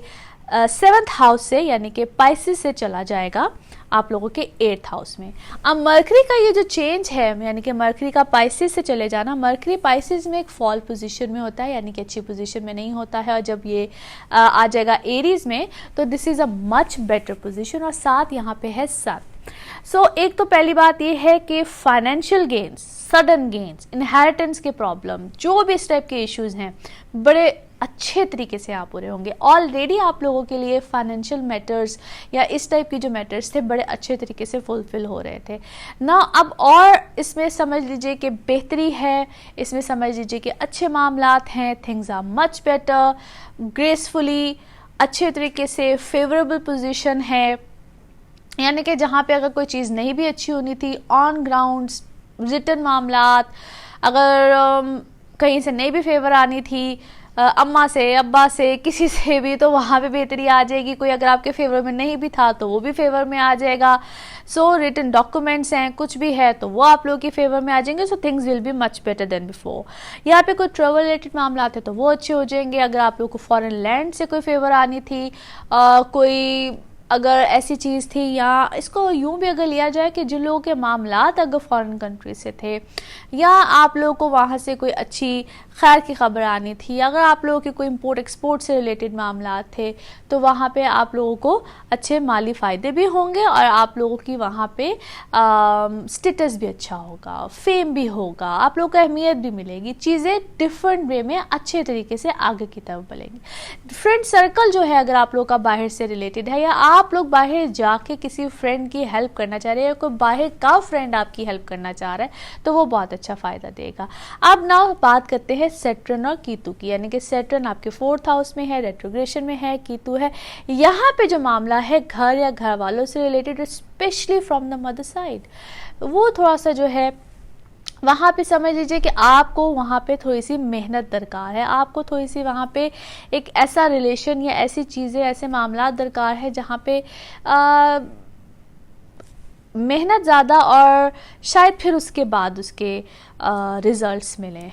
7th हाउस से यानी कि पाइसिस से चला जाएगा आप लोगों के 8th हाउस में। अब मरकरी का ये जो चेंज है यानी कि मरकरी का पाइसिस से चले जाना, मरकरी पाइसिस में एक फॉल पोजीशन में होता है यानी कि अच्छी पोजीशन में नहीं होता है, और जब ये आ जाएगा एरीज में तो this is a much better position और साथ यहाँ पे है सन। एक तो पहली बात ये है कि financial gains, sudden gains, inheritance के प्रॉब्लम, जो भी इस टाइप के इश्यूज हैं बड़े अच्छे तरीके से आप पूरे होंगे। ऑलरेडी आप लोगों के लिए फाइनेंशियल मैटर्स या इस टाइप की जो मैटर्स थे बड़े अच्छे तरीके से फुलफिल हो रहे थे ना। अब और इसमें समझ लीजिए कि बेहतरी है, इसमें समझ लीजिए कि अच्छे मामलात हैं, things are much better, gracefully अच्छे तरीके से फेवरेबल पोजीशन है, यानी कि जहाँ पे अगर कोई चीज़ नहीं भी अच्छी होनी थी ऑन ग्राउंड्स रिटर्न मामलात, अगर कहीं से नहीं भी फेवर आनी थी अम्मा से, अब्बा से, किसी से भी, तो वहाँ पे बेहतरी आ जाएगी। कोई अगर आपके फेवर में नहीं भी था तो वो भी फेवर में आ जाएगा। रिटन डॉक्यूमेंट्स हैं, कुछ भी है तो वो आप लोगों के फेवर में आ जाएंगे। Things will be much better than before. यहाँ पे कोई ट्रेवल रिलेटेड मामला आते तो वो अच्छे हो जाएंगे। अगर आप लोगों को फॉरेन लैंड से कोई फेवर आनी थी, कोई अगर ऐसी चीज़ थी, या इसको यूं भी अगर लिया जाए कि जिन लोगों के मामलात अगर फॉरेन कंट्री से थे या आप लोगों को वहाँ से कोई अच्छी खैर की खबर आनी थी, अगर आप लोगों के कोई इंपोर्ट एक्सपोर्ट से रिलेटेड मामलात थे तो वहाँ पे आप लोगों को अच्छे माली फ़ायदे भी होंगे और आप लोगों की वहाँ पे स्टेटस भी अच्छा होगा, फेम भी होगा, आप लोगों को अहमियत भी मिलेगी, चीज़ें डिफरेंट वे में अच्छे तरीके से आगे की तरफ बढ़ेंगी। फ्रेंड सर्कल जो है अगर आप लोगों का बाहर से रिलेटेड है या आप लोग बाहर जाके किसी फ्रेंड की हेल्प करना चाह रहे हैं या कोई बाहर का फ्रेंड आपकी हेल्प करना चाह रहा है तो वो बहुत अच्छा फ़ायदा देगा। अब ना बात करते हैं सैटर्न और कीतु की, यानी कि सैटर्न आपके 4th हाउस में है, रेट्रोग्रेशन में है, कीतु है। यहाँ पे जो मामला है घर या घर वालों से related, specially from the mother side, वो थोड़ा सा जो है वहाँ पे समझ लीजिए कि आपको वहाँ पे थोड़ी सी मेहनत दरकार है, आपको थोड़ी सी वहाँ पे एक ऐसा रिलेशन या ऐसी चीज़ें, ऐसे मामला दरकार है जहाँ पे मेहनत ज़्यादा और शायद फिर उसके बाद उसके रिजल्ट्स मिलें।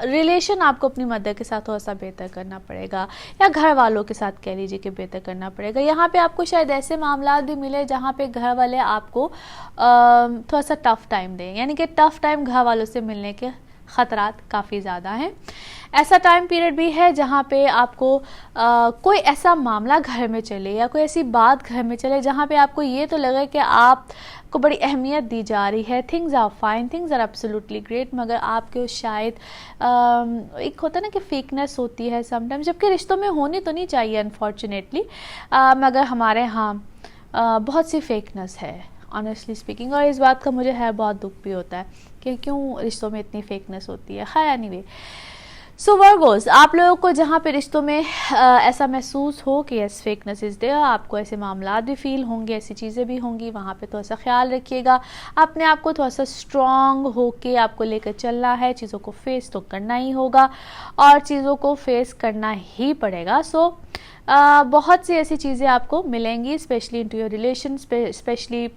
रिलेशन आपको अपनी मदर के साथ थोड़ा सा बेहतर करना पड़ेगा या घर वालों के साथ कह लीजिए कि बेहतर करना पड़ेगा। यहाँ पे आपको शायद ऐसे मामला भी मिले जहाँ पे घर वाले आपको थोड़ा सा टफ़ टाइम दें, यानी कि टफ़ टाइम घर वालों से मिलने के ख़तरात काफ़ी ज़्यादा हैं। ऐसा टाइम पीरियड भी है जहाँ पे आपको कोई ऐसा मामला घर में चले या कोई ऐसी बात घर में चले जहाँ पे आपको ये तो लगे कि आपको बड़ी अहमियत दी जा रही है, things are fine, things are absolutely great, मगर आपके शायद एक होता है ना कि फेकनेस होती है समटाइम्स, जबकि रिश्तों में होनी तो नहीं चाहिए अनफॉर्चुनेटली, मगर हमारे यहाँ बहुत सी फेकनेस है ऑनेस्टली स्पीकिंग, और इस बात का मुझे है बहुत दुख भी होता है कि क्यों रिश्तों में इतनी फेकनेस होती है। खैर एनीवे, वर्गोस आप लोगों को जहाँ पे रिश्तों में ऐसा महसूस हो कि यस फेकनेस इज़ देयर, आपको ऐसे मामला भी फील होंगे, ऐसी चीज़ें भी होंगी, वहाँ पे थोड़ा सा ख्याल रखिएगा, अपने आप को थोड़ा सा स्ट्रॉन्ग होके आपको लेकर चलना है, चीज़ों को फेस तो करना ही होगा और चीज़ों को फेस करना ही पड़ेगा। बहुत सी ऐसी चीज़ें आपको मिलेंगी, specially into your relation, specially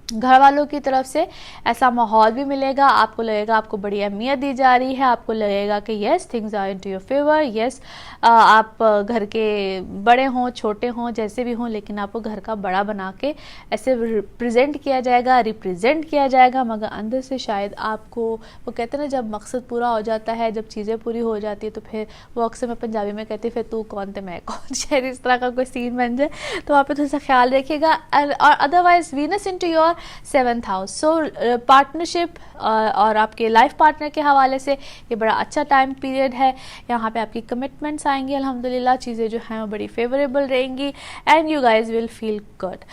घर वालों की तरफ से ऐसा माहौल भी मिलेगा, आपको लगेगा आपको बड़ी अहमियत दी जा रही है, आपको लगेगा कि yes things are into your favour, yes आप घर के बड़े हों छोटे हों जैसे भी हों, लेकिन आपको घर का बड़ा बना के ऐसे प्रेजेंट किया जाएगा, रिप्रेजेंट किया जाएगा, मगर अंदर से शायद आपको वो कहते हैं ना जब मकसद पूरा हो जाता है, जब चीज़ें पूरी हो जाती है तो फिर वो अक्सर मैं पंजाबी में कहती फिर तू कौन थे मैं कौन, शायद इस तरह का कोई सीन बन जाए, तो वहाँ पे थोड़ा सा ख्याल रखिएगा। और otherwise Venus into your 7th house, partnership और आपके लाइफ पार्टनर के हवाले से ये बड़ा अच्छा टाइम पीरियड है। यहाँ पे आपकी कमिटमेंट्स आएंगी, अल्हम्दुलिल्लाह चीज़ें जो हैं वो बड़ी फेवरेबल रहेंगी and you guys will feel good.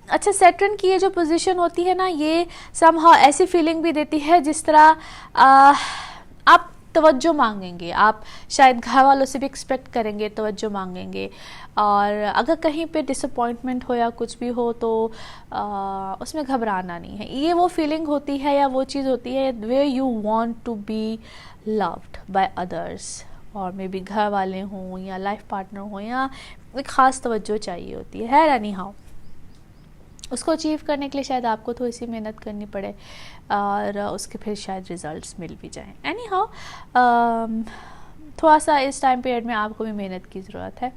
अच्छा, सैटर्न की ये जो पोजीशन होती है ना, ये समहाउ ऐसी फीलिंग भी देती है जिस तरह आप तवज्जो मांगेंगे, आप शायद घर वालों से भी एक्सपेक्ट करेंगे, तवज्जो मांगेंगे। और अगर कहीं पे डिसअपॉइंटमेंट हो या कुछ भी हो तो उसमें घबराना नहीं है। ये वो फीलिंग होती है या वो चीज़ होती है way you want to be loved by others, और मे बी घर वाले हों या लाइफ पार्टनर हो, या एक ख़ास तवज्जो चाहिए होती है एनी हाउ। उसको अचीव करने के लिए शायद आपको थोड़ी सी मेहनत करनी पड़े और उसके फिर शायद रिजल्ट्स मिल भी जाएं। एनी हाउ थोड़ा सा इस टाइम पीरियड में आपको भी मेहनत की ज़रूरत है,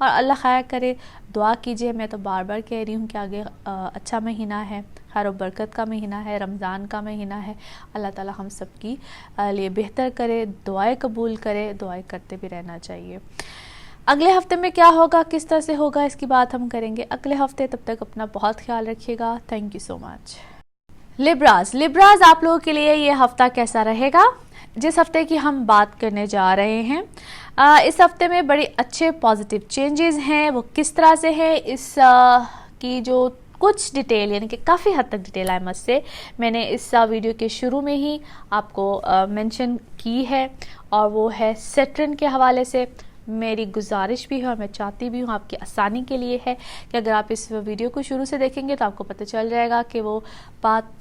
और अल्लाह खैर करे, दुआ कीजिए। मैं तो बार बार कह रही हूँ कि आगे अच्छा महीना है, खैर और बरकत का महीना है, रमज़ान का महीना है। अल्लाह ताला हम सब की लिए बेहतर करे, दुआएं कबूल करे, दुआएं करते भी रहना चाहिए। अगले हफ्ते में क्या होगा, किस तरह से होगा, इसकी बात हम करेंगे अगले हफ्ते। तब तक अपना बहुत ख्याल रखिएगा। Thank you so much. लिब्राज आप लोगों के लिए ये हफ्ता कैसा रहेगा? जिस हफ्ते की हम बात करने जा रहे हैं, इस हफ्ते में बड़ी अच्छे पॉजिटिव चेंजेस हैं। वो किस तरह से है, इस की जो कुछ डिटेल, यानी कि काफ़ी हद तक डिटेल आई मस्ट से, मैंने इस वीडियो के शुरू में ही आपको मेंशन की है, और वो है सैटर्न के हवाले से। मेरी गुजारिश भी है और मैं चाहती भी हूँ आपकी आसानी के लिए है कि अगर आप इस वीडियो को शुरू से देखेंगे तो आपको पता चल जाएगा कि वो बात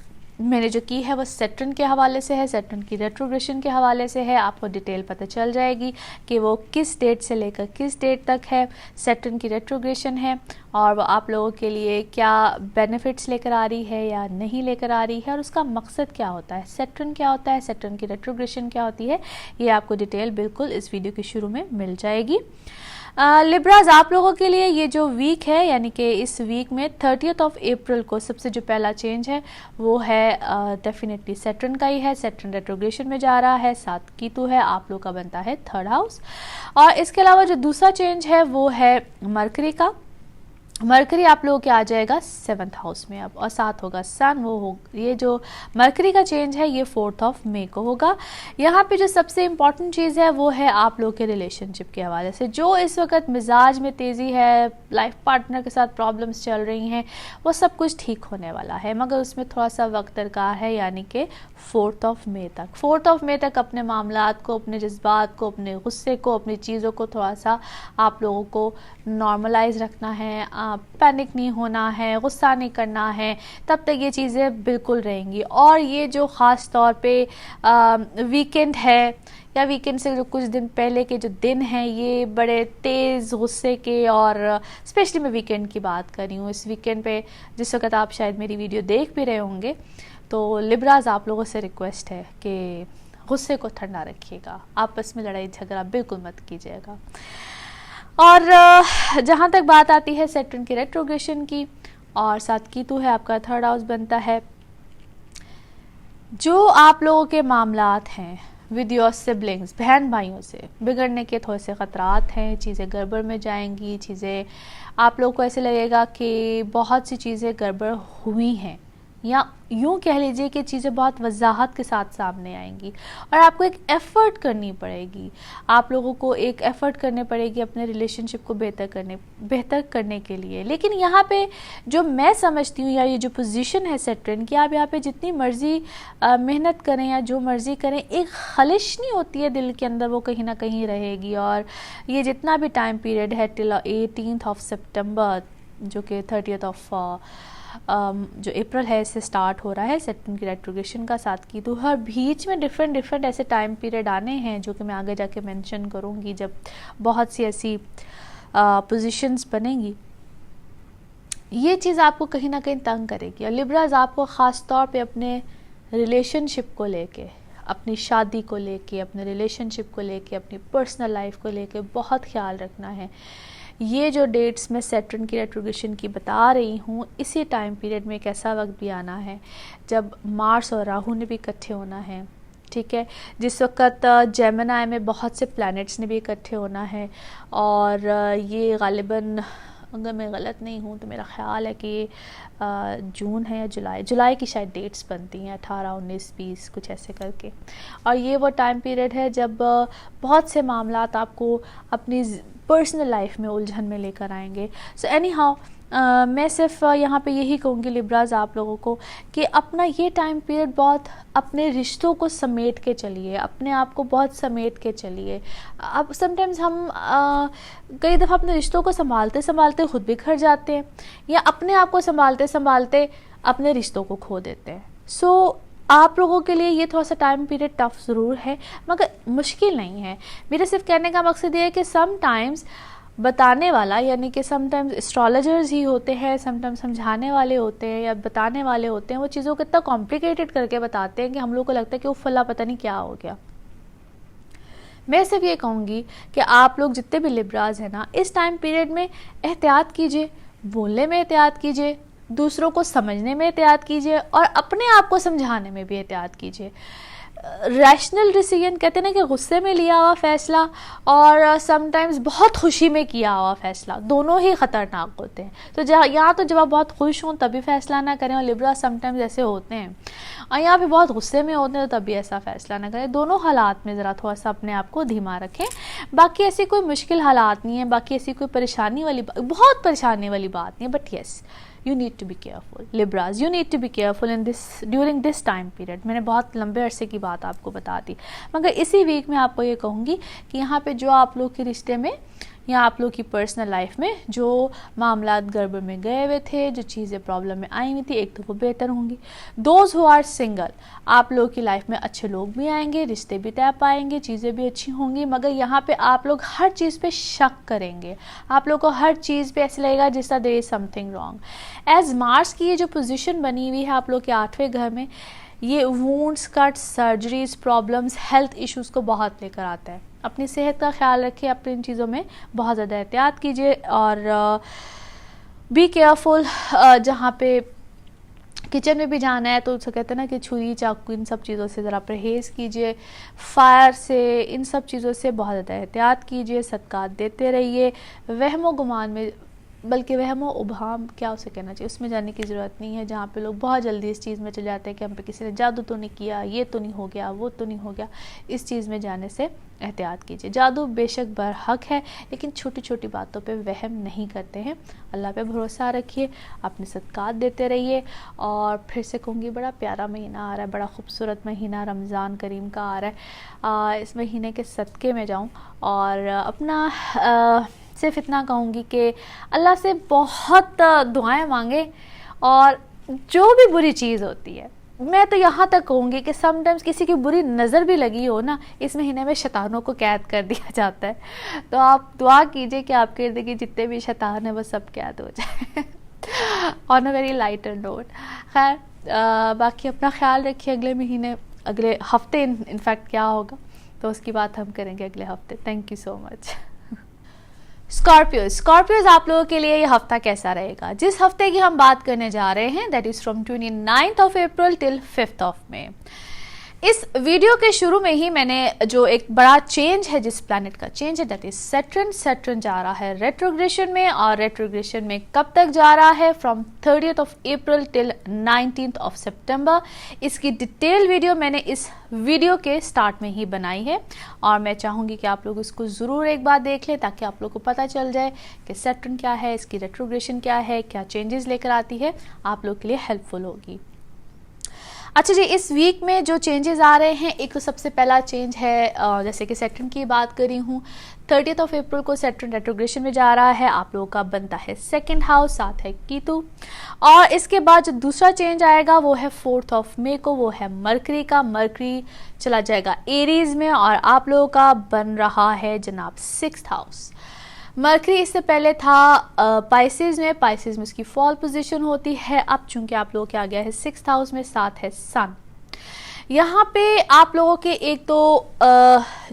मैंने जो की है वो सैटर्न के हवाले से है, सैटर्न की रेट्रोग्रेशन के हवाले से है। आपको डिटेल पता चल जाएगी कि वो किस डेट से लेकर किस डेट तक है सैटर्न की रेट्रोग्रेशन है, और वो आप लोगों के लिए क्या बेनिफिट्स लेकर आ रही है या नहीं लेकर आ रही है, और उसका मकसद क्या होता है, सैटर्न क्या होता है, सैटर्न की रेट्रोग्रेशन क्या होती है। ये आपको डिटेल बिल्कुल इस वीडियो के शुरू में मिल जाएगी। लिब्राज आप लोगों के लिए ये जो वीक है, यानी कि इस वीक में 30th ऑफ अप्रैल को सबसे जो पहला चेंज है वो है डेफिनेटली सैटर्न का ही है। सैटर्न रेट्रोग्रेशन में जा रहा है, 7 कीतु है, आप लोग का बनता है 3rd हाउस। और इसके अलावा जो दूसरा चेंज है वो है मरकरी का। मरकरी आप लोगों के आ जाएगा 7th हाउस में अब, और साथ होगा सन। वो हो, ये जो मरकरी का चेंज है ये 4th ऑफ मई को होगा। यहाँ पे जो सबसे इम्पॉर्टेंट चीज़ है वो है आप लोगों के रिलेशनशिप के हवाले से। जो इस वक्त मिजाज में तेज़ी है, लाइफ पार्टनर के साथ प्रॉब्लम्स चल रही हैं, वो सब कुछ ठीक होने वाला है, मगर उसमें थोड़ा सा वक्त दरकार है, यानी कि 4th ऑफ मई तक। 4th ऑफ मई तक अपने मामलात को, अपने जज्बात को, अपने गुस्से को, अपनी चीज़ों को थोड़ा सा आप लोगों को नॉर्मलाइज रखना है, पैनिक नहीं होना है, गुस्सा नहीं करना है, तब तक ये चीज़ें बिल्कुल रहेंगी। और ये जो ख़ास तौर पे वीकेंड है या वीकेंड से जो कुछ दिन पहले के जो दिन हैं, ये बड़े तेज़ गुस्से के, और स्पेशली मैं वीकेंड की बात कर रही हूँ। इस वीकेंड पे जिस वक्त आप शायद मेरी वीडियो देख भी रहे होंगे, तो लिब्राज आप लोगों से रिक्वेस्ट है कि गुस्से को ठंडा रखिएगा, आपस में लड़ाई झगड़ा बिल्कुल मत कीजिएगा। और जहाँ तक बात आती है सैटर्न की रेट्रोग्रेशन की, और 7 कीतु है, आपका 3rd हाउस बनता है। जो आप लोगों के मामलात हैं विद योर सिबलिंग्स, बहन भाइयों से, बिगड़ने के थोड़े से ख़तरात हैं, चीज़ें गड़बड़ में जाएंगी, चीज़ें आप लोगों को ऐसे लगेगा कि बहुत सी चीज़ें गड़बड़ हुई हैं, या यूँ कह लीजिए कि चीज़ें बहुत वजाहत के साथ सामने आएंगी, और आपको एक एफ़र्ट करनी पड़ेगी। आप लोगों को एक एफ़र्ट करनी पड़ेगी अपने रिलेशनशिप को बेहतर करने के लिए। लेकिन यहाँ पे जो मैं समझती हूँ, या ये जो पोजीशन है सैटर्न की, आप यहाँ पे जितनी मर्ज़ी मेहनत करें या जो मर्ज़ी करें, एक खलिश नहीं होती है दिल के अंदर, वो कहीं ना कहीं रहेगी। और ये जितना भी टाइम पीरियड है टिल 18th ऑफ सितंबर, जो कि 30th ऑफ जो अप्रैल है इससे स्टार्ट हो रहा है सैटर्न की रेट्रोग्रेशन का 7 कीतु। हर बीच में डिफरेंट ऐसे टाइम पीरियड आने हैं, जो कि मैं आगे जाके मेंशन करूँगी जब बहुत सी ऐसी पोजीशंस बनेंगी। ये चीज़ आपको कहीं ना कहीं तंग करेगी, और लिब्राज आपको ख़ास तौर पे अपने रिलेशनशिप को लेके, अपनी शादी को लेके, अपने रिलेशनशिप को लेके, अपनी पर्सनल लाइफ को लेके बहुत ख्याल रखना है। ये जो डेट्स मैं सैटर्न की रेट्रोग्रेशन की बता रही हूँ, इसी टाइम पीरियड में एक ऐसा वक्त भी आना है जब मार्स और राहु ने भी इकट्ठे होना है, ठीक है, जिस वक्त जेमिनी में बहुत से प्लैनेट्स ने भी इकट्ठे होना है। और ये गालिबन, अगर मैं गलत नहीं हूँ तो मेरा ख्याल है कि जून है या जुलाई की शायद डेट्स बनती हैं, 18, 19, 20 कुछ ऐसे करके। और ये वो टाइम पीरियड है जब बहुत से मामलात आपको अपनी पर्सनल लाइफ में उलझन में लेकर आएंगे। सो एनी हाउ मैं सिर्फ यहाँ पे यही कहूँगी लिब्राज आप लोगों को कि अपना ये टाइम पीरियड बहुत अपने रिश्तों को समेट के चलिए, अपने आप को बहुत समेट के चलिए। अब समटाइम्स हम कई दफ़ा अपने रिश्तों को संभालते संभालते खुद बिखर जाते हैं, या अपने आप को संभालते संभालते अपने रिश्तों को खो देते हैं। सो आप लोगों के लिए ये थोड़ा सा टाइम पीरियड टफ ज़रूर है, मगर मुश्किल नहीं है। मेरा सिर्फ कहने का मकसद ये है कि समटाइम्स बताने वाला, यानी कि समटाइम्स एस्ट्रोलॉजर्स ही होते हैं, समटाइम्स समझाने वाले होते हैं या बताने वाले होते हैं, वो चीज़ों को इतना कॉम्प्लिकेटेड करके बताते हैं कि हम लोग को लगता है कि वो फला पता नहीं क्या हो गया। मैं सिर्फ ये कहूँगी कि आप लोग जितने भी लिब्राज हैं ना, इस टाइम पीरियड में एहतियात कीजिए, बोलने में एहतियात कीजिए, दूसरों को समझने में एहतियात कीजिए और अपने आप को समझाने में भी एहतियात कीजिए। रैशनल डिसीजन कहते हैं ना कि गुस्से में लिया हुआ फैसला और समटाइम्स बहुत खुशी में किया हुआ फैसला, दोनों ही ख़तरनाक होते हैं। तो यहाँ तो जब आप बहुत खुश हों तभी फैसला ना करें, और लिब्रा समटाइम्स ऐसे होते हैं, और यहाँ पे बहुत गुस्से में होते हैं तो तभी ऐसा फैसला ना करें। दोनों हालात में ज़रा थोड़ा सा अपने आप को धीमा रखें। बाकी ऐसी कोई मुश्किल हालात नहीं है, बाकी ऐसी कोई परेशानी वाली बहुत परेशानी वाली बात नहीं है, but yes you need to be careful Libras, you need to be careful in this during this time period। मैंने बहुत लंबे अरसे की बात आपको बता दी, मगर इसी वीक में आपको ये कहूँगी कि यहाँ पे जो आप लोग के रिश्ते में या आप लोग की पर्सनल लाइफ में जो मामलात गड़बड़ में गए हुए थे, जो चीज़ें प्रॉब्लम में आई हुई थी, एक तो वो बेहतर होंगी। दोज हु आर सिंगल, आप लोग की लाइफ में अच्छे लोग भी आएंगे, रिश्ते भी तय पाएंगे, चीज़ें भी अच्छी होंगी, मगर यहाँ पे आप लोग हर चीज़ पे शक करेंगे, आप लोग को हर चीज़ पे ऐसे लगेगा जिसका there is something wrong. As Mars की ये जो पोजीशन बनी हुई है आप लोग के 8वें घर में, ये wounds, cuts, surgeries, problems, health issues को बहुत लेकर आता है। अपनी सेहत का ख्याल रखिए, अपनी इन चीज़ों में बहुत ज़्यादा एहतियात कीजिए और बी केयरफुल। जहाँ पे किचन में भी जाना है तो उसे कहते हैं ना कि छुरी चाकू इन सब चीज़ों से ज़रा परहेज़ कीजिए, फायर से, इन सब चीज़ों से बहुत ज़्यादा एहतियात कीजिए, सदक़ात देते रहिए। वहमो गुमान में, बल्कि वहमो उबहाम क्या उसे कहना चाहिए, उसमें जाने की ज़रूरत नहीं है, जहाँ पे लोग बहुत जल्दी इस चीज़ में चले जाते हैं कि हम पे किसी ने जादू तो नहीं किया, ये तो नहीं हो गया, वो तो नहीं हो गया। इस चीज़ में जाने से एहतियात कीजिए। जादू बेशक बरहक है, लेकिन छोटी छोटी बातों पे वहम नहीं करते हैं। अल्लाह पे भरोसा रखिए, अपने सदक़ात देते रहिए। और फिर से कहूँगी, बड़ा प्यारा महीना आ रहा है, बड़ा खूबसूरत महीना रमज़ान करीम का आ रहा है। इस महीने के सदक़े में जाऊँ और अपना सिर्फ इतना कहूँगी कि अल्लाह से बहुत दुआएं मांगे, और जो भी बुरी चीज़ होती है, मैं तो यहाँ तक कहूँगी कि समटाइम्स किसी की बुरी नज़र भी लगी हो ना, इस महीने में शैतानों को कैद कर दिया जाता है। तो आप दुआ कीजिए कि आपके इर्द गिर्द जितने भी शैतान हैं वो सब कैद हो जाए on a very lighter note. खैर, बाकी अपना ख्याल रखिए। अगले महीने, अगले हफ्ते इनफैक्ट क्या होगा तो उसकी बात हम करेंगे अगले हफ्ते। Thank you so much. Scorpios आप लोगों के लिए ये हफ्ता कैसा रहेगा? जिस हफ्ते की हम बात करने जा रहे हैं that is from 29th of April till 5th of May। इस वीडियो के शुरू में ही मैंने जो एक बड़ा चेंज है, जिस प्लैनेट का चेंज है दैट इज सैटर्न जा रहा है रेट्रोग्रेशन में, और रेट्रोग्रेशन में कब तक जा रहा है? From 30th of April till 19th of September। इसकी डिटेल वीडियो मैंने इस वीडियो के स्टार्ट में ही बनाई है, और मैं चाहूँगी कि आप लोग इसको ज़रूर एक बार देख लें ताकि आप लोग को पता चल जाए कि सैटर्न क्या है, इसकी रेट्रोग्रेशन क्या है, क्या चेंजेस लेकर आती है, आप लोग के लिए हेल्पफुल होगी। अच्छा जी, इस वीक में जो चेंजेस आ रहे हैं, एक तो सबसे पहला चेंज है, जैसे कि सैटर्न की बात करी हूँ, 30th of April को सैटर्न रेट्रोग्रेशन में जा रहा है, आप लोगों का बनता है 2nd हाउस, साथ है कीतु। और इसके बाद जो दूसरा चेंज आएगा वो है 4th of May को, वो है मरकरी का। मरकरी चला जाएगा एरीज में और आप लोगों का बन रहा है जनाब 6th हाउस। मरकरी इससे पहले था पाइसेस में उसकी फॉल पोजीशन होती है। अब चूंकि आप लोगों के आ गया है 6th हाउस में, साथ है सन। यहाँ पे आप लोगों के एक तो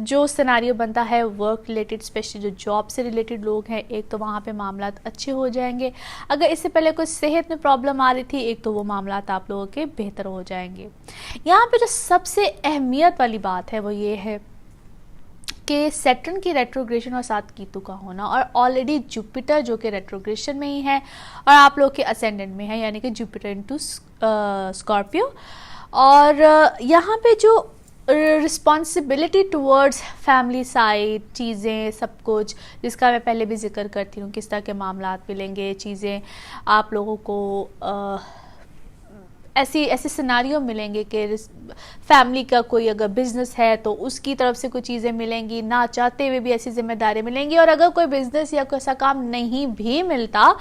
जो सिनारियो बनता है वर्क रिलेटेड, स्पेशली जो जॉब से रिलेटेड लोग हैं, एक तो वहाँ पे मामलात अच्छे हो जाएंगे। अगर इससे पहले कोई सेहत में प्रॉब्लम आ रही थी, एक तो वो मामलात आप लोगों के बेहतर हो जाएंगे। यहाँ पे जो सबसे अहमियत वाली बात है वो ये है कि सैटर्न की रेट्रोग्रेशन और साथ कीतु का होना, और ऑलरेडी जुपिटर जो कि रेट्रोग्रेशन में ही है और आप लोग के असेंडेंट में है, यानी कि जुपिटर इनटू स्कॉर्पियो। और यहाँ पे जो रिस्पॉन्सिबिलिटी टूवर्ड्स फैमिली साइड, चीज़ें सब कुछ जिसका मैं पहले भी जिक्र करती हूँ, किस तरह के मामलात मिलेंगे, चीज़ें आप लोगों को ऐसे सिनारियो मिलेंगे कि फैमिली का कोई अगर बिज़नेस है तो उसकी तरफ से कुछ चीज़ें मिलेंगी, ना चाहते हुए भी ऐसी जिम्मेदारी मिलेंगी। और अगर कोई बिज़नेस या कोई ऐसा काम नहीं भी मिलता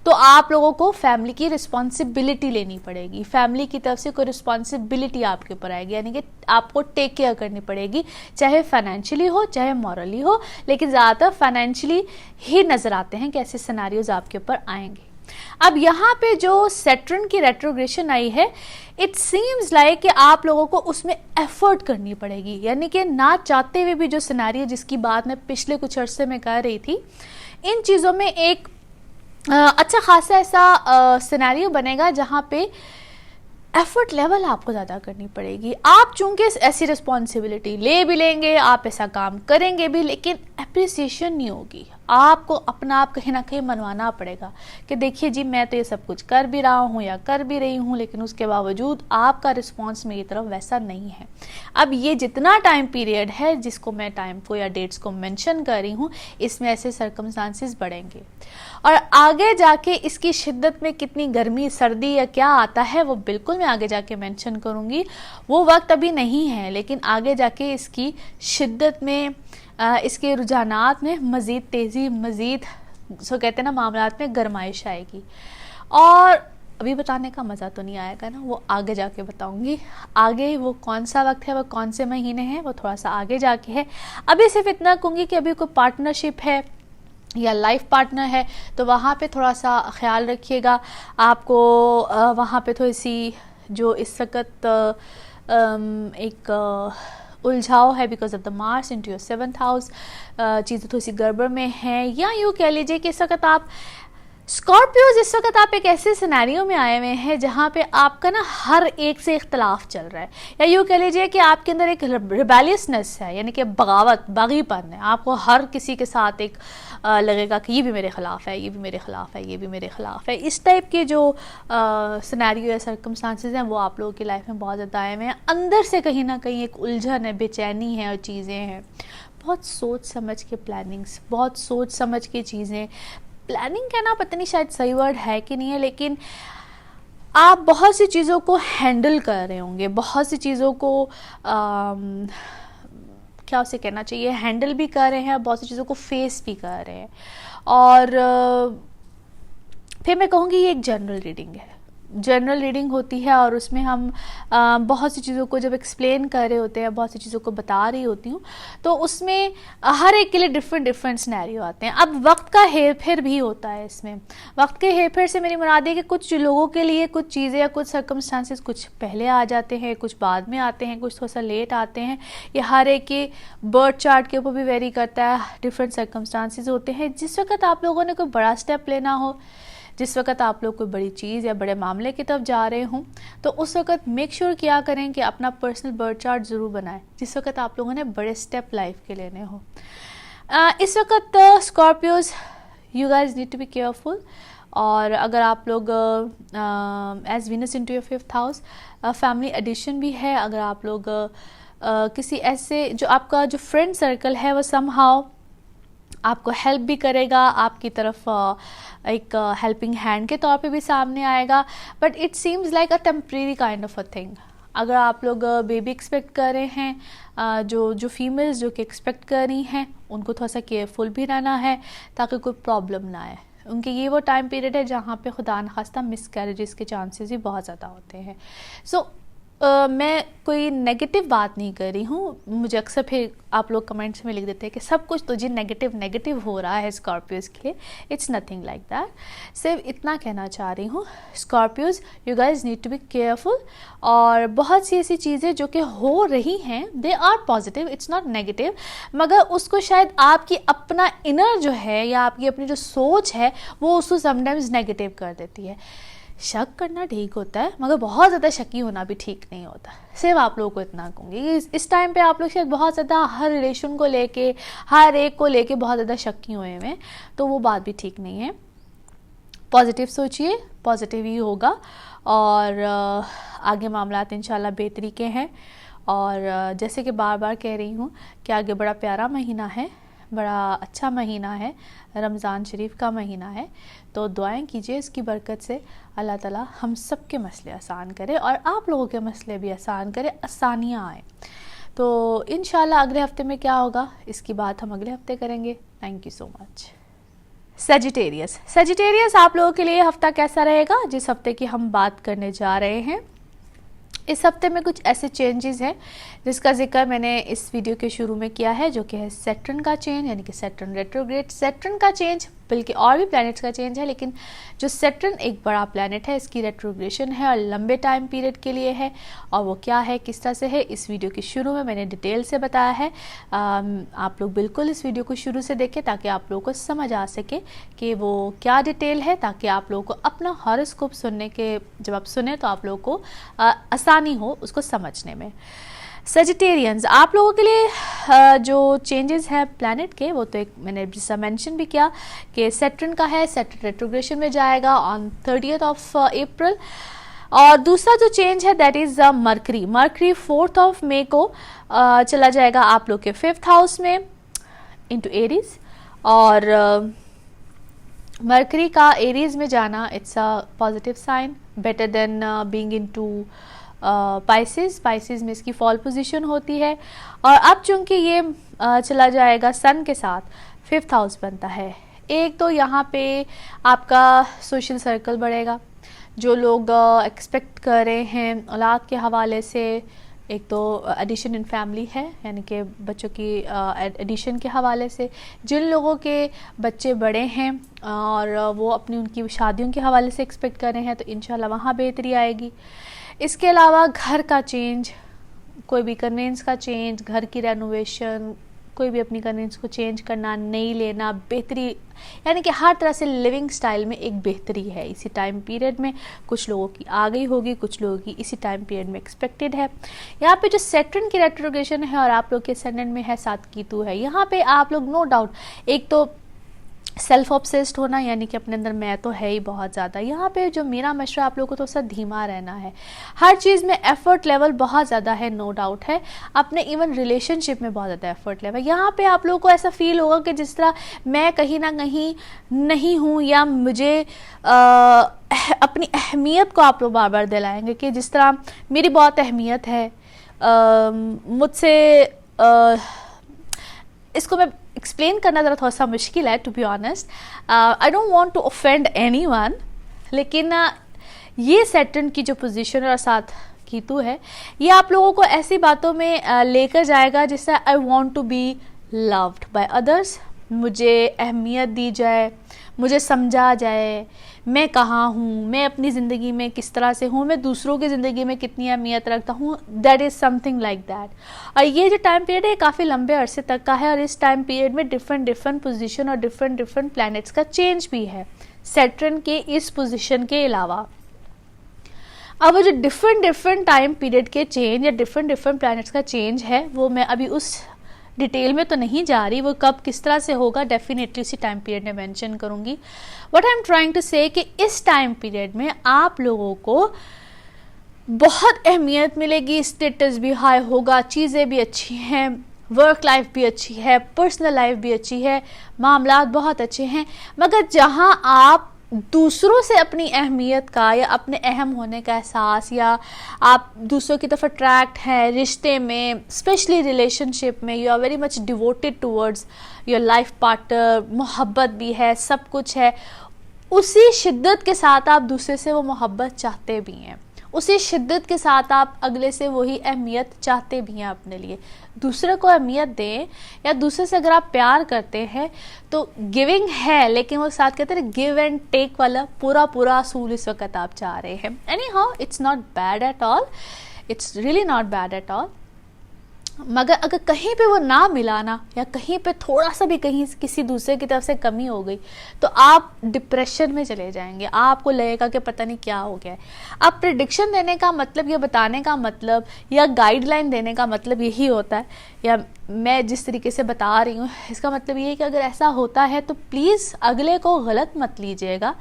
तो आप लोगों को फैमिली की रिस्पॉन्सिबिलिटी लेनी पड़ेगी, फैमिली की तरफ से कोई रिस्पॉन्सिबिलिटी आपके ऊपर आएगी, यानी कि आपको टेक केयर करनी पड़ेगी, चाहे फाइनेंशियली हो चाहे मॉरली हो, लेकिन ज़्यादातर फाइनेंशियली ही नज़र आते हैं कि ऐसे सिनारियोज आपके ऊपर आएंगे। अब यहाँ पे जो सैटर्न की रेट्रोग्रेशन आई है, इट सीम्स लाइक कि आप लोगों को उसमें एफर्ट करनी पड़ेगी, यानी कि ना चाहते हुए भी जो सिनेरियो जिसकी बात मैं पिछले कुछ अरसे में कर रही थी, इन चीज़ों में एक अच्छा खासा ऐसा सिनेरियो बनेगा जहाँ पे एफर्ट लेवल आपको ज़्यादा करनी पड़ेगी। आप चूंकि ऐसी रिस्पॉन्सिबिलिटी ले भी लेंगे, आप ऐसा काम करेंगे भी, लेकिन अप्रिसिएशन नहीं होगी। आपको अपना आप कहीं ना कहीं मनवाना पड़ेगा कि देखिए जी, मैं तो ये सब कुछ कर भी रहा हूँ या कर भी रही हूँ, लेकिन उसके बावजूद आपका रिस्पॉन्स मेरी तरफ वैसा नहीं है। अब ये जितना टाइम पीरियड है जिसको मैं टाइम को या डेट्स को मेंशन कर रही हूँ, इसमें ऐसे सर्कमस्टांसेस बढ़ेंगे और आगे जाके इसकी शिद्दत में कितनी गर्मी सर्दी या क्या आता है वो बिल्कुल मैं आगे जाके मेंशन करूँगी। वो वक्त अभी नहीं है, लेकिन आगे जाके इसकी शिद्दत में इसके रुझानात में मज़ीद तेज़ी, मज़ीद सो कहते हैं ना मामलात में गरमाइश आएगी। और अभी बताने का मज़ा तो नहीं आएगा ना, वो आगे जाके बताऊंगी। आगे वो कौन सा वक्त है, वो कौन से महीने हैं, वो थोड़ा सा आगे जाके है। अभी सिर्फ इतना कहूँगी कि अभी कोई पार्टनरशिप है या लाइफ पार्टनर है तो वहाँ पे थोड़ा सा ख्याल रखिएगा। आपको वहाँ पे थोड़ी सी जो इस वक्त एक उलझाव है because of the Mars into your 7th house, चीज़ें थोड़ी सी गड़बड़ में हैं, या यूँ कह लीजिए कि इस वक्त आप स्कॉर्पियोज, इस वक्त आप एक ऐसे सिनेरियो में आए हुए हैं जहाँ पे आपका ना हर एक से इख्तलाफ चल रहा है, या यूँ कह लीजिए कि आपके अंदर एक रिबेलियसनेस है, यानी कि बगावत, बागीपन है। आपको हर किसी के साथ एक लगेगा कि ये भी मेरे ख़िलाफ़ है, ये भी मेरे ख़िलाफ़ है, ये भी मेरे ख़िलाफ़ है। इस टाइप के जो सिनेरियो या सर्कमस्टांसेस हैं वो आप लोगों की लाइफ में बहुत ज़्यादा आए हुए हैं। अंदर से कहीं ना कहीं एक उलझन है, बेचैनी है और चीज़ें हैं। बहुत सोच समझ के प्लानिंग्स, बहुत सोच समझ के चीज़ें, प्लानिंग कहना पता नहीं शायद सही वर्ड है कि नहीं है, लेकिन आप बहुत सी चीज़ों को हैंडल कर रहे होंगे, बहुत सी चीज़ों को क्या उसे कहना चाहिए, हैंडल भी कर रहे हैं, बहुत सी चीज़ों को फेस भी कर रहे हैं। और फिर मैं कहूँगी ये एक जनरल रीडिंग है, जनरल रीडिंग होती है और उसमें हम बहुत सी चीज़ों को जब एक्सप्लेन कर रहे होते हैं, बहुत सी चीज़ों को बता रही होती हूँ, तो उसमें हर एक के लिए डिफरेंट सिनेरियो आते हैं। अब वक्त का हेर फेर भी होता है इसमें। वक्त के हेर फेर से मेरी मुराद है कि कुछ लोगों के लिए कुछ चीज़ें या कुछ सर्कमस्टांसेस कुछ पहले आ जाते हैं, कुछ बाद में आते हैं, कुछ थोड़ा सा लेट आते हैं। ये हर एक के बर्थ चार्ट के ऊपर भी वेरी करता है। डिफरेंट सर्कमस्टांसेस होते हैं। जिस वक्त आप लोगों ने कोई बड़ा स्टेप लेना हो, जिस वक्त आप लोग कोई बड़ी चीज़ या बड़े मामले की तरफ जा रहे हों, तो उस वक्त मेक श्योर किया करें कि अपना पर्सनल बर्थ चार्ट ज़रूर बनाएं जिस वक्त आप लोगों ने बड़े स्टेप लाइफ के लेने हो। इस वक्त Scorpios, you guys need to be careful. और अगर आप लोग as Venus into your 5th house, family addition भी है। अगर आप लोग किसी ऐसे जो आपका जो फ्रेंड सर्कल है वो समहाउ आपको हेल्प भी करेगा, आपकी तरफ एक हेल्पिंग हैंड के तौर पे भी सामने आएगा, but it seems like a temporary kind of a thing. अगर आप लोग बेबी एक्सपेक्ट कर रहे हैं, जो फीमेल्स जो कि एक्सपेक्ट कर रही हैं, उनको थोड़ा सा केयरफुल भी रहना है ताकि कोई प्रॉब्लम ना आए। उनके ये वो टाइम पीरियड है जहाँ पे खुदा न खास्ता मिसकैरेजेस के चांसेस भी बहुत ज़्यादा होते हैं। सो मैं कोई नेगेटिव बात नहीं कर रही हूँ। मुझे अक्सर फिर आप लोग कमेंट्स में लिख देते हैं कि सब कुछ तो जी नेगेटिव हो रहा है स्कॉर्पियोज के लिए। It's nothing like that. सिर्फ इतना कहना चाह रही हूँ, Scorpios you guys need to be careful. और बहुत सी ऐसी चीज़ें जो कि हो रही हैं, they are positive, it's not negative, मगर उसको शायद आपकी अपना इनर जो है या आपकी अपनी जो सोच है वो उसको समटाइम्स नेगेटिव कर देती है। शक करना ठीक होता है, मगर बहुत ज़्यादा शकी होना भी ठीक नहीं होता। सिर्फ आप लोगों को इतना कहूँगी, इस टाइम पे आप लोग शायद बहुत ज़्यादा हर रिलेशन को लेके, हर एक को लेके बहुत ज़्यादा शक्की हुए हैं, तो वो बात भी ठीक नहीं है। पॉजिटिव सोचिए, पॉजिटिव ही होगा और आगे मामलात इंशाल्लाह बेहतरी के हैं। और जैसे कि बार बार कह रही हूँ कि आगे बड़ा प्यारा महीना है, बड़ा अच्छा महीना है, रमज़ान शरीफ का महीना है। तो दुआएं कीजिए इसकी बरकत से अल्लाह ताला हम सब के मसले आसान करे और आप लोगों के मसले भी आसान करे, आसानियाँ आए। तो इंशाल्लाह अगले हफ्ते में क्या होगा इसकी बात हम अगले हफ्ते करेंगे। Thank you so much. Sagittarius आप लोगों के लिए हफ्ता कैसा रहेगा, जिस हफ्ते की हम बात करने जा रहे हैं। इस हफ्ते में कुछ ऐसे चेंजेस हैं जिसका जिक्र मैंने इस वीडियो के शुरू में किया है, जो कि है सैटर्न का चेंज, यानी कि सैटर्न रेट्रोग्रेड। सैटर्न का चेंज बल्कि और भी प्लैनेट्स का चेंज है, लेकिन जो सैटर्न एक बड़ा प्लैनेट है इसकी रेट्रोग्रेशन है और लंबे टाइम पीरियड के लिए है। और वो क्या है, किस तरह से है, इस वीडियो के शुरू में मैंने डिटेल से बताया है। आप लोग बिल्कुल इस वीडियो को शुरू से देखें ताकि आप लोगों को समझ आ सके कि वो क्या डिटेल है, ताकि आप लोगों को अपना हॉरोस्कोप सुनने के जब आप सुने तो आप लोगों को आसानी हो उसको समझने में। सेजिटेरियंस आप लोगों के लिए जो चेंजेस हैं प्लैनेट के, वो तो एक मैंने जैसा मेंशन भी किया कि सैटर्न का है, सैटर्न रेट्रोग्रेशन में जाएगा ऑन 30th of April। और दूसरा जो चेंज है that is mercury. Mercury 4th of May को चला जाएगा आप लोग के 5th हाउस में इनटू एरीज। और मरकरी का एरीज में जाना it's a positive sign, better than being into Pisces में इसकी फॉल पोजीशन होती है। और अब चूंकि ये चला जाएगा सन के साथ, 5th हाउस बनता है। एक तो यहाँ पे आपका सोशल सर्कल बढ़ेगा, जो लोग एक्सपेक्ट कर रहे हैं औलाद के हवाले से, एक तो एडिशन इन फैमिली है, यानी कि बच्चों की एडिशन के हवाले से, जिन लोगों के बच्चे बड़े हैं और वो अपनी उनकी शादियों के हवाले से एक्सपेक्ट कर रहे हैं, तो इंशाल्लाह वहाँ बेहतरी आएगी। इसके अलावा घर का चेंज, कोई भी कन्वेंस का चेंज, घर की रेनोवेशन, कोई भी अपनी कन्वेंस को चेंज करना, नई लेना, बेहतरी, यानी कि हर तरह से लिविंग स्टाइल में एक बेहतरी है इसी टाइम पीरियड में। कुछ लोगों की आ गई होगी, कुछ लोगों की इसी टाइम पीरियड में एक्सपेक्टेड है। यहाँ पे जो सैटर्न की रेट्रोग्रेशन है और आप लोग के असेंडेंट में है 7 केतु है, यहाँ पे आप लोग नो डाउट एक तो सेल्फ ऑब्सेस्ड होना, यानी कि अपने अंदर मैं तो है ही बहुत ज़्यादा। यहाँ पे जो मेरा मशवरा आप लोगों को तो सब धीमा रहना है, हर चीज़ में एफर्ट लेवल बहुत ज़्यादा है, नो डाउट है। अपने इवन रिलेशनशिप में बहुत ज़्यादा एफर्ट लेवल, यहाँ पे आप लोगों को ऐसा फील होगा कि जिस तरह मैं कहीं ना कहीं नहीं हूँ, या मुझे अपनी अहमियत को आप लोग बार बार दिलाएंगे कि जिस तरह मेरी बहुत अहमियत है, मुझसे इसको मैं एक्सप्लेन करना ज़रा थोड़ा सा मुश्किल है to be honest. I don't want to offend anyone, लेकिन ये सैटर्न की जो पोजीशन और साथ केतु है, ये आप लोगों को ऐसी बातों में लेकर जाएगा जिससे I want to be loved by others, मुझे अहमियत दी जाए, मुझे समझा जाए मैं कहाँ हूँ, मैं अपनी ज़िंदगी में किस तरह से हूँ, मैं दूसरों की ज़िंदगी में कितनी अहमियत रखता हूँ, that is something like that. और ये जो टाइम पीरियड है काफ़ी लंबे अरसे तक का है, और इस टाइम पीरियड में डिफरेंट पोजीशन और डिफरेंट प्लैनेट्स का चेंज भी है सैटर्न के इस पोजीशन के अलावा। अब वो जो डिफरेंट टाइम पीरियड के चेंज या डिफरेंट प्लैनेट्स का चेंज है, वो मैं अभी उस डिटेल में तो नहीं जा रही, वो कब किस तरह से होगा डेफिनेटली उसी टाइम पीरियड में मेंशन करूंगी। What I am trying to say कि इस टाइम पीरियड में आप लोगों को बहुत अहमियत मिलेगी, स्टेटस भी हाई होगा, चीज़ें भी अच्छी हैं, वर्क लाइफ भी अच्छी है, पर्सनल लाइफ भी अच्छी है, मामलात बहुत अच्छे हैं। मगर जहां आप दूसरों से अपनी अहमियत का या अपने अहम होने का एहसास, या आप दूसरों की तरफ अट्रैक्ट हैं रिश्ते में, स्पेशली रिलेशनशिप में, you are very much devoted towards your life partner, मोहब्बत भी है, सब कुछ है, उसी शिद्दत के साथ आप दूसरे से वो मोहब्बत चाहते भी हैं, उसी शिद्दत के साथ आप अगले से वही अहमियत चाहते भी हैं अपने लिए। दूसरे को अहमियत दें, या दूसरे से अगर आप प्यार करते हैं तो गिविंग है, लेकिन वो साथ कहते हैं गिव एंड टेक वाला पूरा असूल इस वक्त आप चाह रहे हैं। Any how it's not bad at all, it's really not bad at all. मगर अगर कहीं पे वो ना मिला ना, या कहीं पे थोड़ा सा भी कहीं किसी दूसरे की तरफ से कमी हो गई, तो आप डिप्रेशन में चले जाएंगे, आपको लगेगा कि पता नहीं क्या हो गया है। अब प्रेडिक्शन देने का मतलब, या बताने का मतलब, या गाइडलाइन देने का मतलब यही होता है, या मैं जिस तरीके से बता रही हूँ इसका मतलब ये है कि अगर ऐसा होता है तो प्लीज़ अगले को गलत मत लीजिएगा।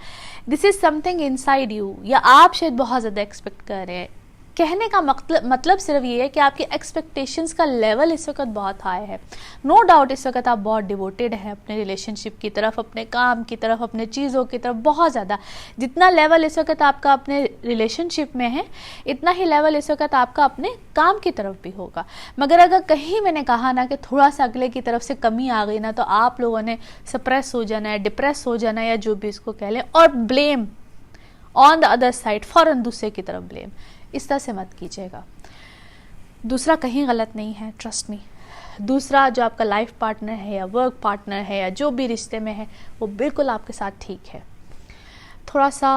This is something inside you, या आप शायद बहुत ज़्यादा एक्सपेक्ट कर रहे हैं कहने का मतलब सिर्फ ये है कि आपकी एक्सपेक्टेशंस का लेवल इस वक्त बहुत हाई है। नो डाउट इस वक्त आप बहुत डिवोटेड हैं अपने रिलेशनशिप की तरफ, अपने काम की तरफ, अपने चीज़ों की तरफ, बहुत ज़्यादा। जितना लेवल इस वक्त आपका अपने रिलेशनशिप में है, इतना ही लेवल इस वक्त आपका अपने काम की तरफ भी होगा। मगर अगर कहीं मैंने कहा ना कि थोड़ा सा अगले की तरफ से कमी आ गई ना, तो आप लोगों ने सप्रेस हो जाना है, डिप्रेस हो जाना है, या जो भी इसको कह लें, और blame on the other side, फौरन दूसरे की तरफ ब्लेम। इस तरह से मत कीजिएगा। दूसरा कहीं गलत नहीं है, ट्रस्ट मी। दूसरा जो आपका लाइफ पार्टनर है या वर्क पार्टनर है या जो भी रिश्ते में है, वो बिल्कुल आपके साथ ठीक है। थोड़ा सा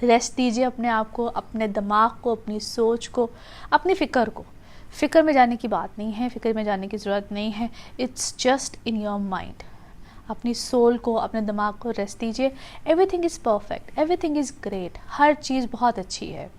रेस्ट दीजिए अपने आप को, अपने दिमाग को, अपनी सोच को, अपनी फ़िक्र को। फ़िक्र में जाने की बात नहीं है, फ़िक्र में जाने की ज़रूरत नहीं है। It's just in your mind. अपनी सोल को, अपने दिमाग को रेस्ट दीजिए। Everything is perfect, everything is great, हर चीज़ बहुत अच्छी है।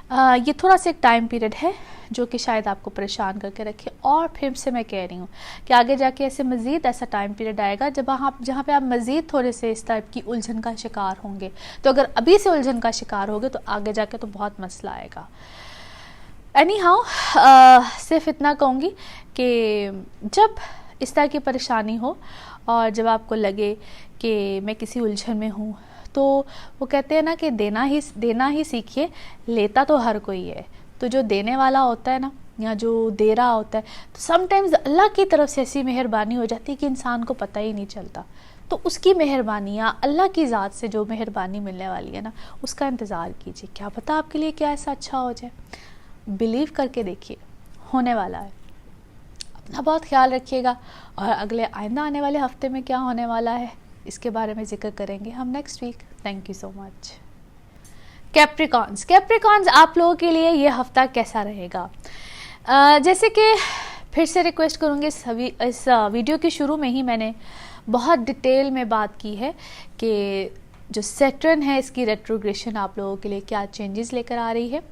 ये थोड़ा सा एक टाइम पीरियड है जो कि शायद आपको परेशान करके रखे, और फिर से मैं कह रही हूँ कि आगे जाके ऐसे मज़ीद ऐसा टाइम पीरियड आएगा जहाँ पे आप मज़ीद थोड़े से इस टाइप की उलझन का शिकार होंगे। तो अगर अभी से उलझन का शिकार होगे तो आगे जाके तो बहुत मसला आएगा। एनी हाउ, सिर्फ इतना कहूँगी कि जब इस तरह की परेशानी हो और जब आपको लगे कि मैं किसी उलझन में हूँ, तो वो कहते हैं ना कि देना ही सीखिए, लेता तो हर कोई है। तो जो देने वाला होता है ना, या जो दे रहा होता है, तो समटाइम्स अल्लाह की तरफ से ऐसी मेहरबानी हो जाती है कि इंसान को पता ही नहीं चलता। तो उसकी मेहरबानी या अल्लाह की ज़ात से जो मेहरबानी मिलने वाली है ना, उसका इंतज़ार कीजिए। क्या पता आपके लिए क्या ऐसा अच्छा हो जाए। बिलीव करके देखिए, होने वाला है। अपना बहुत ख्याल रखिएगा, और अगले आइंदा आने वाले हफ्ते में क्या होने वाला है इसके बारे में जिक्र करेंगे हम next week. Thank you so much. Capricorns, आप लोगों के लिए ये हफ्ता कैसा रहेगा? जैसे कि फिर से रिक्वेस्ट करूँगी, इस वीडियो के शुरू में ही मैंने बहुत डिटेल में बात की है कि जो सैटर्न है इसकी रेट्रोग्रेशन आप लोगों के लिए क्या चेंजेस लेकर आ रही है।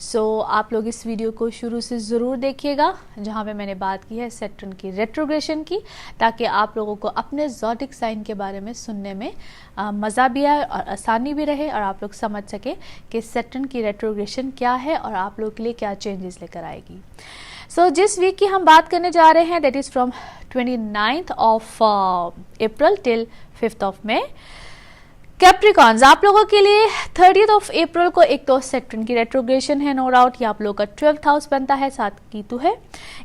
सो आप लोग इस वीडियो को शुरू से ज़रूर देखिएगा, जहाँ पे मैंने बात की है सैटर्न की रेट्रोग्रेशन की, ताकि आप लोगों को अपने ज़ोडिक साइन के बारे में सुनने में मज़ा भी आए और आसानी भी रहे, और आप लोग समझ सके कि सैटर्न की रेट्रोग्रेशन क्या है और आप लोगों के लिए क्या चेंजेस लेकर आएगी। सो जिस वीक की हम बात करने जा रहे हैं, that is from 29th of April till 5th of May. Capricorns, आप लोगों के लिए 30th ऑफ अप्रैल को एक तो सैटर्न की रेट्रोग्रेशन है, नो डाउट। ये आप लोगों का 12th हाउस बनता है, 7 कीतु है।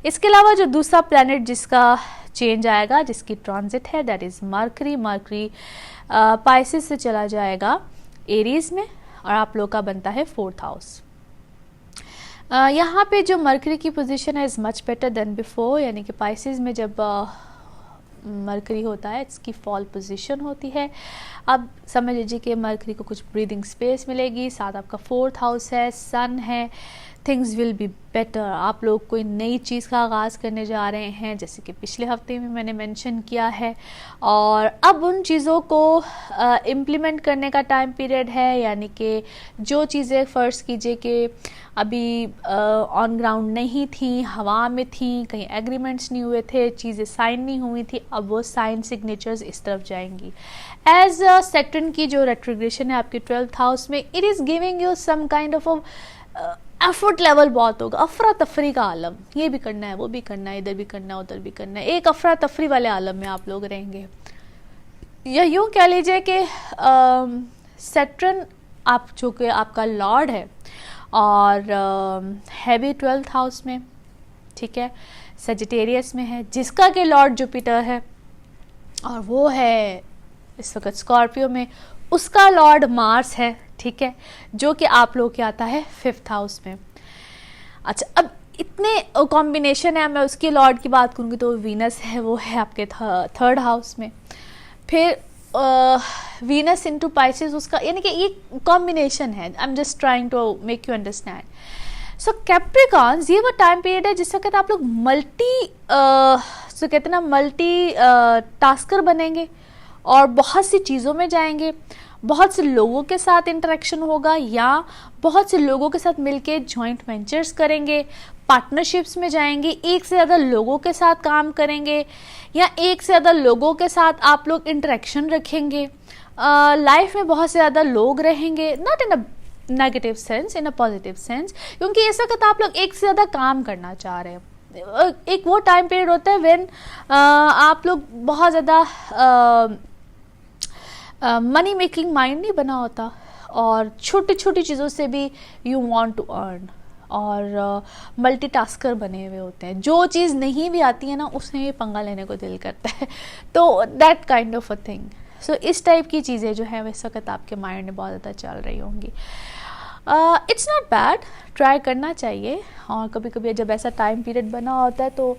इसके अलावा जो दूसरा प्लैनेट जिसका चेंज आएगा, जिसकी ट्रांजिट है, that is mercury. Mercury Pisces से चला जाएगा एरीज में, और आप लोगों का बनता है 4th हाउस। यहाँ पे जो मरकरी की पोजीशन है is much better than before, यानी कि पाइसेस में जब मरकरी होता है इसकी फॉल पोजीशन होती है। अब समझ लीजिए कि मरकरी को कुछ ब्रीदिंग स्पेस मिलेगी, साथ आपका 4th हाउस है, सन है। Things will be better. आप लोग कोई नई चीज़ का आगाज़ करने जा रहे हैं, जैसे कि पिछले हफ्ते में मैंने मेंशन किया है, और अब उन चीज़ों को इम्प्लीमेंट करने का टाइम पीरियड है। यानी कि जो चीज़ें फ़र्ज़ कीजिए कि अभी ऑन ग्राउंड नहीं थी, हवा में थी, कहीं एग्रीमेंट्स नहीं हुए थे, चीज़ें साइन नहीं हुई थी, अब वो साइन सिग्नेचर्स इस तरफ जाएंगी। एज सैटर्न की जो रेट्रोग्रेशन है आपके 12th हाउस में, it is giving you some kind of effort level बहुत होगा, अफरा तफरी का आलम, ये भी करना है, वो भी करना है, इधर भी करना है, उधर भी करना है, एक अफरा तफरी वाले आलम में आप लोग रहेंगे। या यूँ कह लीजिए कि सैटर्न आप जो कि आपका लॉर्ड है और हैवी 12th हाउस में, ठीक है, सजिटेरियस में है, जिसका कि लॉर्ड जुपिटर है, और वो है इस वक्त स्कॉर्पियो में, उसका लॉर्ड मार्स है, ठीक है, जो कि आप लोग के आता है 5th हाउस में। अच्छा, अब इतने कॉम्बिनेशन है, मैं उसके लॉर्ड की बात करूँगी तो वीनस है, वो है आपके 3rd हाउस में। फिर वीनस इनटू पाइसेस उसका, यानी कि ये कॉम्बिनेशन है। I am just trying to make you understand. So Capricorns, ये वो टाइम पीरियड है जिस वक्त आप लोग कहते हैं ना मल्टी टास्कर बनेंगे और बहुत सी चीज़ों में जाएंगे, बहुत से लोगों के साथ इंटरेक्शन होगा, या बहुत से लोगों के साथ मिलके जॉइंट वेंचर्स करेंगे, पार्टनरशिप्स में जाएंगे, एक से ज़्यादा लोगों के साथ काम करेंगे, या एक से ज़्यादा लोगों के साथ आप लोग इंटरेक्शन रखेंगे। लाइफ में बहुत से ज़्यादा लोग रहेंगे, not in a negative sense, in a positive sense, क्योंकि इस वक्त आप लोग एक से ज़्यादा काम करना चाह रहे हैं। एक वो टाइम पीरियड होता है व्हेन आप लोग बहुत ज़्यादा मनी मेकिंग माइंड नहीं बना होता, और छोटी छोटी चीज़ों से भी यू वांट टू अर्न, और मल्टीटास्कर बने हुए होते हैं। जो चीज़ नहीं भी आती है ना, उसमें भी पंगा लेने को दिल करता है। तो that kind of a thing. So इस टाइप की चीज़ें जो है इस वक्त आपके माइंड में बहुत ज़्यादा चल रही होंगी। इट्स नॉट बैड, ट्राई करना चाहिए, और कभी कभी जब ऐसा टाइम पीरियड बना होता है तो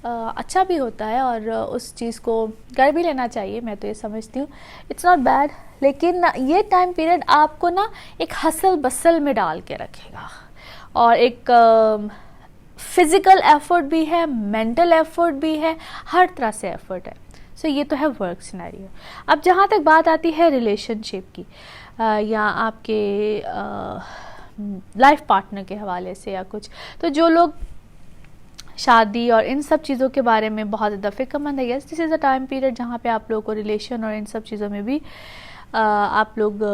अच्छा भी होता है, और उस चीज़ को कर भी लेना चाहिए, मैं तो ये समझती हूँ। इट्स नॉट बैड, लेकिन ये टाइम पीरियड आपको ना एक हसल बसल में डाल के रखेगा, और एक फिज़िकल एफर्ट भी है, मेंटल एफर्ट भी है, हर तरह से एफर्ट है। सो ये तो है वर्क सिनेरियो। अब जहाँ तक बात आती है रिलेशनशिप की, या आपके लाइफ पार्टनर के हवाले से या कुछ, तो जो लोग शादी और इन सब चीज़ों के बारे में बहुत ज़्यादा फिक्रमंद है, yes this is a time period जहाँ पे आप लोगों को रिलेशन और इन सब चीज़ों में भी आप लोग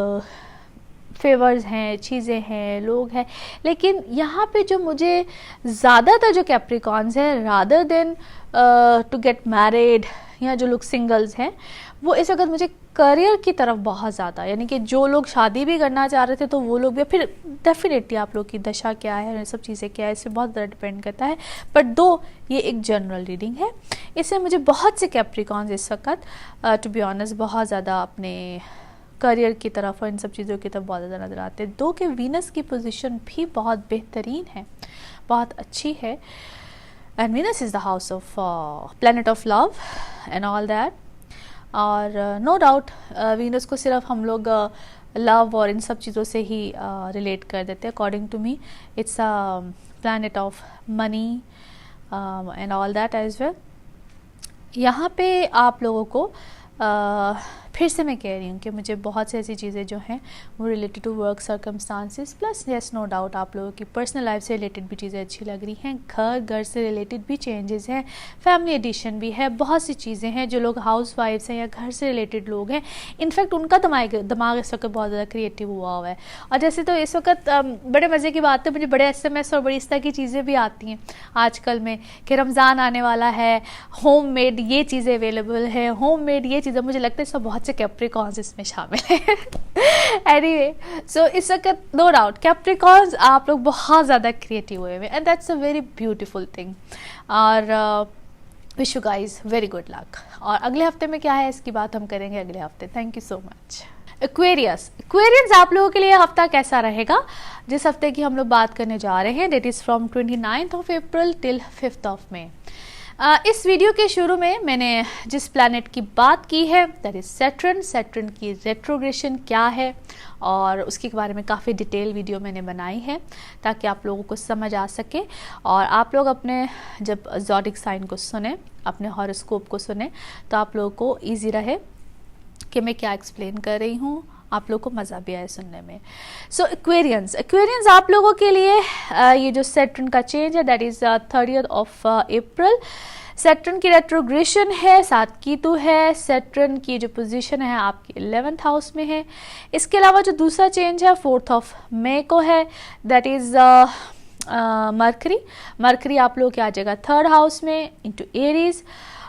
फेवर्स हैं, चीज़ें हैं, लोग हैं। लेकिन यहाँ पे जो मुझे ज़्यादातर जो कैप्रिकॉन्स हैं, rather than to get married, या जो लोग सिंगल्स हैं, वो इस वक्त मुझे करियर की तरफ बहुत ज़्यादा, यानी कि जो लोग शादी भी करना चाह रहे थे तो वो लोग भी, फिर डेफिनेटली आप लोग की दशा क्या है, ये सब चीज़ें क्या है, इससे बहुत ज़्यादा डिपेंड करता है। बट दो ये एक जनरल रीडिंग है, इससे मुझे बहुत से कैप्रिकॉन्स इस वक्त टू बी ऑनेस्ट बहुत ज़्यादा अपने करियर की तरफ और इन सब चीज़ों की तरफ बहुत ज़्यादा नज़र आते हैं। दो के वीनस की पोजीशन भी बहुत बेहतरीन है, बहुत अच्छी है, and Venus is the house of planet of love and all that. और नो डाउट वीनस को सिर्फ हम लोग लव और इन सब चीज़ों से ही रिलेट कर देते हैं। According to me it's a planet of money and all that as well. यहाँ पे आप लोगों को फिर से मैं कह रही हूँ कि मुझे बहुत सी ऐसी चीज़ें जो हैं वो related to work circumstances, plus yes no doubt आप लोगों की पर्सनल लाइफ से रिलेटेड भी चीज़ें अच्छी लग रही हैं। घर से रिलेटेड भी चेंजेस हैं, फैमिली एडिशन भी है, बहुत सी चीज़ें हैं। जो लोग हाउस वाइफ्स हैं या घर से रिलेटेड लोग हैं, इनफैक्ट उनका दिमाग इस वक्त बहुत ज़्यादा क्रिएटिव हुआ है। और जैसे तो इस वक्त बड़े मज़े की बात है, मुझे बड़े SMS और बड़ी इस तरह की चीज़ें भी आती हैं आजकल में कि रमज़ान आने वाला है, होम मेड ये चीज़ें अवेलेबल है, होम मेड ये चीज़ें, मुझे लगता है इसमें बहुत से कैप्रिकॉन्स इसमें शामिल हैं। एनीवे, सो इस वक्त नो डाउट कैप्रिकॉन्स आप लोग बहुत ज़्यादा क्रिएटिव हुए हैं, and that's a very beautiful thing. और wish you guys very good luck. और अगले हफ्ते में क्या है इसकी बात हम करेंगे अगले हफ्ते। Thank you so much. Aquarius आप लोगों के लिए हफ्ता कैसा रहेगा? जिस हफ्ते की हम लोग बात करने जा रहे हैं, that is from 29th of April till 5th of May। इस वीडियो के शुरू में मैंने जिस प्लैनेट की बात की है दैट इज़ सैटर्न की रेट्रोग्रेशन क्या है और उसके बारे में काफ़ी डिटेल वीडियो मैंने बनाई है ताकि आप लोगों को समझ आ सके, और आप लोग अपने जब ज़ोडिक साइन को सुने, अपने हॉरोस्कोप को सुने, तो आप लोगों को ईजी रहे कि मैं क्या एक्सप्लेन कर रही हूँ, आप लोगों को मज़ा भी आए सुनने में। सो एक्वेरियंस आप लोगों के लिए ये जो सैटर्न का चेंज है that is 30th of April। Saturn की रेट्रोग्रेशन है, 7 कीतु है। सैटर्न की जो पोजीशन है आपकी 11th हाउस में है। इसके अलावा जो दूसरा चेंज है 4th of May को है, दैट इज़ मरकरी आप लोगों की आ जाएगा 3rd हाउस में इंटू एरीज,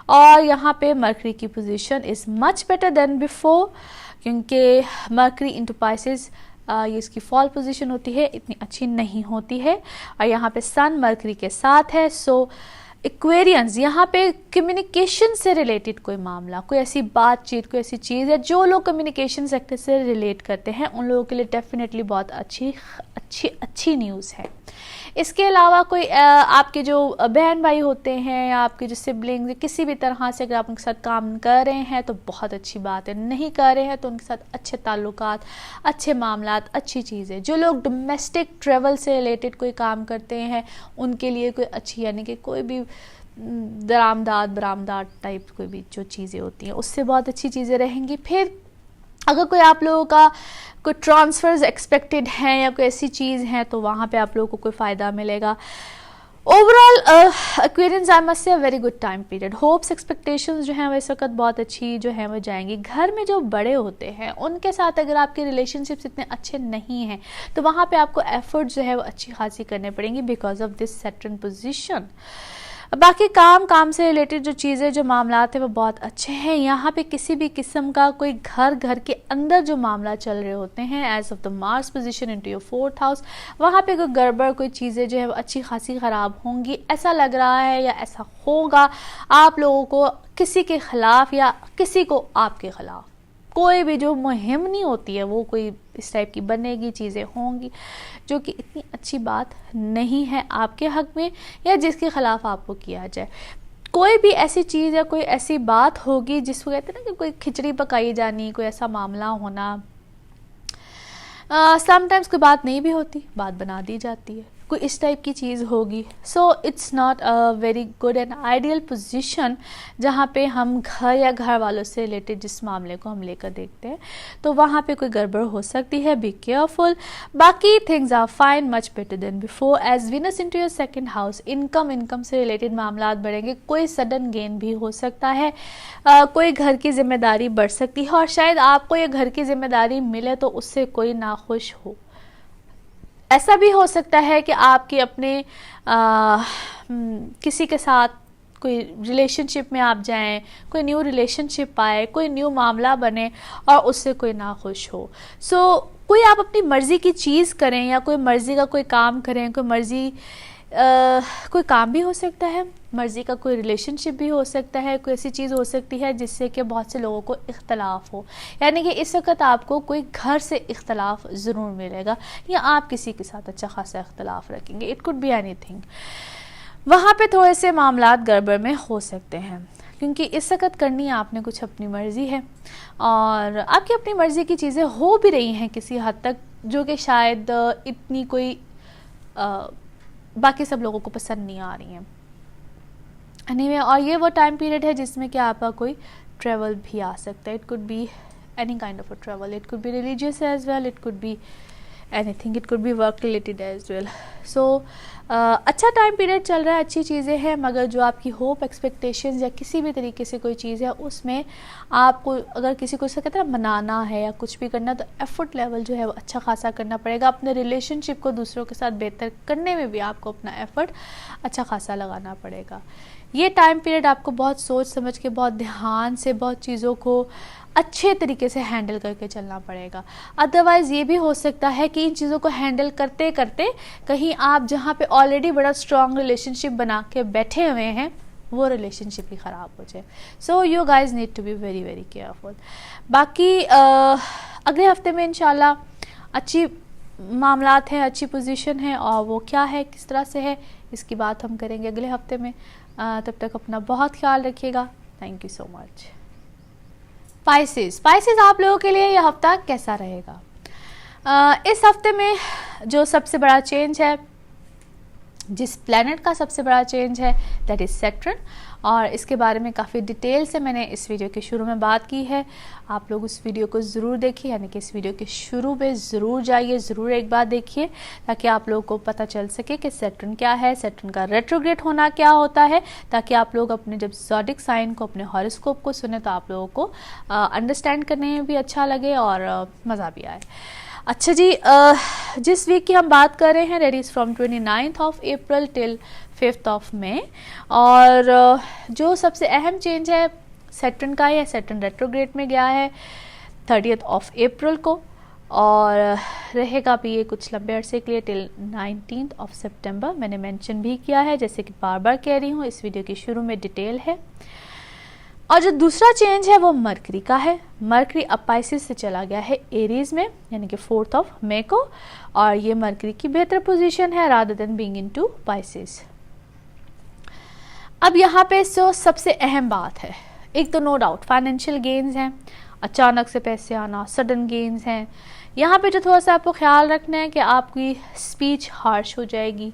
और यहाँ पे मरकरी की position is much better than before, क्योंकि मरकरी इंटू पाइसेस ये इसकी फॉल पोजीशन होती है, इतनी अच्छी नहीं होती है, और यहाँ पे सन मरकरी के साथ है। सो एक्वेरियंस यहाँ पे कम्युनिकेशन से रिलेटेड कोई मामला, कोई ऐसी बातचीत, कोई ऐसी चीज़ है जो लोग कम्युनिकेशन सेक्टर से रिलेट करते हैं उन लोगों के लिए डेफिनेटली बहुत अच्छी न्यूज़ है। इसके अलावा कोई आपके जो बहन भाई होते हैं या आपके जो सिबलिंग्स, किसी भी तरह से अगर आप उनके साथ काम कर रहे हैं तो बहुत अच्छी बात है, नहीं कर रहे हैं तो उनके साथ अच्छे ताल्लुकात, अच्छे मामलात, अच्छी चीज़ें। जो लोग डोमेस्टिक ट्रेवल से रिलेटेड कोई काम करते हैं उनके लिए कोई अच्छी, यानी कि कोई भी बरामदाद टाइप कोई भी जो चीज़ें होती हैं उससे बहुत अच्छी चीज़ें रहेंगी। फिर अगर कोई आप लोगों का कोई ट्रांसफ़र्स एक्सपेक्टेड हैं या कोई ऐसी चीज़ है तो वहाँ पे आप लोगों को कोई फ़ायदा मिलेगा। ओवरऑल एक्वेरियंस आई मस्ट से अ very good time period. Hopes expectations जो हैं वो इस वक्त बहुत अच्छी जो हैं वो जाएंगी। घर में जो बड़े होते हैं उनके साथ अगर आपके रिलेशनशिप्स इतने अच्छे नहीं हैं तो वहाँ पे आपको एफर्ट जो है वो अच्छी खासी करने पड़ेंगी because of this Saturn position. बाकी काम से रिलेटेड जो चीज़ें जो मामलात हैं वो बहुत अच्छे हैं। यहाँ पे किसी भी किस्म का कोई घर के अंदर जो मामला चल रहे होते हैं as of the Mars position into your 4th house, वहाँ पे कोई गड़बड़ कोई चीज़ें जो है वो अच्छी खासी ख़राब होंगी ऐसा लग रहा है या ऐसा होगा। आप लोगों को किसी के ख़िलाफ़ या किसी को आपके ख़िलाफ़ कोई भी जो मुहिम नहीं होती है वो कोई इस टाइप की बनेगी, चीज़ें होंगी जो कि इतनी अच्छी बात नहीं है आपके हक में या जिसके ख़िलाफ़ आपको किया जाए। कोई भी ऐसी चीज़ या कोई ऐसी बात होगी जिसको कहते हैं ना कि कोई खिचड़ी पकाई जानी, कोई ऐसा मामला होना। समटाइम्स कोई बात नहीं भी होती, बात बना दी जाती है, कोई इस टाइप की चीज़ होगी। So it's not a very good and ideal position जहाँ पे हम घर या घर वालों से रिलेटेड जिस मामले को हम लेकर देखते हैं तो वहाँ पे कोई गड़बड़ हो सकती है। Be careful. बाकी things are fine, much better than before. As Venus into your 2nd house, income से रिलेटेड मामला बढ़ेंगे। कोई सडन गेन भी हो सकता है, कोई घर की जिम्मेदारी बढ़ सकती है और शायद आपको ये घर की जिम्मेदारी मिले तो उससे कोई नाखुश हो। ऐसा भी हो सकता है कि आपके अपने किसी के साथ कोई रिलेशनशिप में आप जाएं, कोई न्यू रिलेशनशिप आए, कोई न्यू मामला बने और उससे कोई नाखुश हो। सो कोई आप अपनी मर्ज़ी की चीज़ करें या कोई मर्ज़ी का कोई काम करें, कोई मर्ज़ी कोई काम भी हो सकता है, मर्ज़ी का कोई रिलेशनशिप भी हो सकता है, कोई ऐसी चीज़ हो सकती है जिससे कि बहुत से लोगों को इख्तलाफ हो। यानी कि इस वक्त आपको कोई घर से इख्तलाफ ज़रूर मिलेगा या आप किसी के साथ अच्छा खासा इख्तलाफ रखेंगे। It could be anything. वहाँ पे थोड़े से मामलात गड़बड़ में हो सकते हैं क्योंकि इस वक्त करनी आपने कुछ अपनी मर्ज़ी है और आपकी अपनी मर्ज़ी की चीज़ें हो भी रही हैं किसी हद तक जो कि शायद इतनी कोई बाकी सब लोगों को पसंद नहीं आ रही हैं। एनीवे, और ये वो टाइम पीरियड है जिसमें कि आपका कोई ट्रैवल भी आ सकता है। It could be any kind of a travel, it could be religious as well, it could be anything, it could be work related as well. So अच्छा टाइम पीरियड चल रहा है, अच्छी चीज़ें हैं, मगर जो आपकी होप एक्सपेक्टेशंस या किसी भी तरीके से कोई चीज़ है उसमें आपको अगर किसी को इसका कहते हैं मनाना है या कुछ भी करना तो एफर्ट लेवल जो है वो अच्छा खासा करना पड़ेगा। अपने रिलेशनशिप को दूसरों के साथ बेहतर करने में भी आपको अपना एफर्ट अच्छा खासा लगाना पड़ेगा। ये टाइम पीरियड आपको बहुत सोच समझ के, बहुत ध्यान से, बहुत चीज़ों को अच्छे तरीके से हैंडल करके चलना पड़ेगा। अदरवाइज़ ये भी हो सकता है कि इन चीज़ों को हैंडल करते करते कहीं आप जहाँ पे ऑलरेडी बड़ा स्ट्रॉन्ग रिलेशनशिप बना के बैठे हुए हैं वो रिलेशनशिप ही ख़राब हो जाए। So you guys need to be very very careful. बाकी अगले हफ्ते में इंशाल्लाह अच्छी मामलात हैं, अच्छी पोजीशन है और वो क्या है, किस तरह से है, इसकी बात हम करेंगे अगले हफ्ते में। तब तक अपना बहुत ख्याल रखिएगा। Thank you so much. Spices आप लोगों के लिए यह हफ्ता कैसा रहेगा? इस हफ्ते में जो सबसे बड़ा चेंज है, जिस प्लैनेट का सबसे बड़ा चेंज है, दैट इज़ सैटर्न, और इसके बारे में काफ़ी डिटेल से मैंने इस वीडियो के शुरू में बात की है। आप लोग उस वीडियो को ज़रूर देखिए, यानी कि इस वीडियो के शुरू में ज़रूर जाइए, ज़रूर एक बार देखिए ताकि आप लोगों को पता चल सके कि सैटर्न क्या है, सैटर्न का रेट्रोग्रेड होना क्या होता है, ताकि आप लोग अपने जब ज़ोडिक साइन को, अपने हॉरोस्कोप को सुने तो आप लोगों को अंडरस्टैंड करने में भी अच्छा लगे और मज़ा भी आए। अच्छा जी, जिस वीक की हम बात कर रहे हैं that is from 29th of April till 5th of May, और जो सबसे अहम चेंज है सैटर्न का है, सैटर्न रेट्रोग्रेड में गया है 30th ऑफ अप्रैल को और रहेगा भी ये कुछ लंबे अरसे के लिए टिल 19th ऑफ सितंबर। मैंने मेंशन भी किया है, जैसे कि बार बार कह रही हूँ, इस वीडियो के शुरू में डिटेल है। और जो दूसरा चेंज है वो मरकरी का है। मरकरी अब पाइसेस से चला गया है एरीज में, यानी कि 4th ऑफ मई को, और ये मरकरी की बेहतर पोजीशन है rather than being into Pisces. अब यहाँ पे सबसे अहम बात है, एक तो नो डाउट फाइनेंशियल गेन्स हैं, अचानक से पैसे आना, सडन गेन्स हैं। यहाँ पे जो थोड़ा सा आपको ख्याल रखना है कि आपकी स्पीच हार्श हो जाएगी,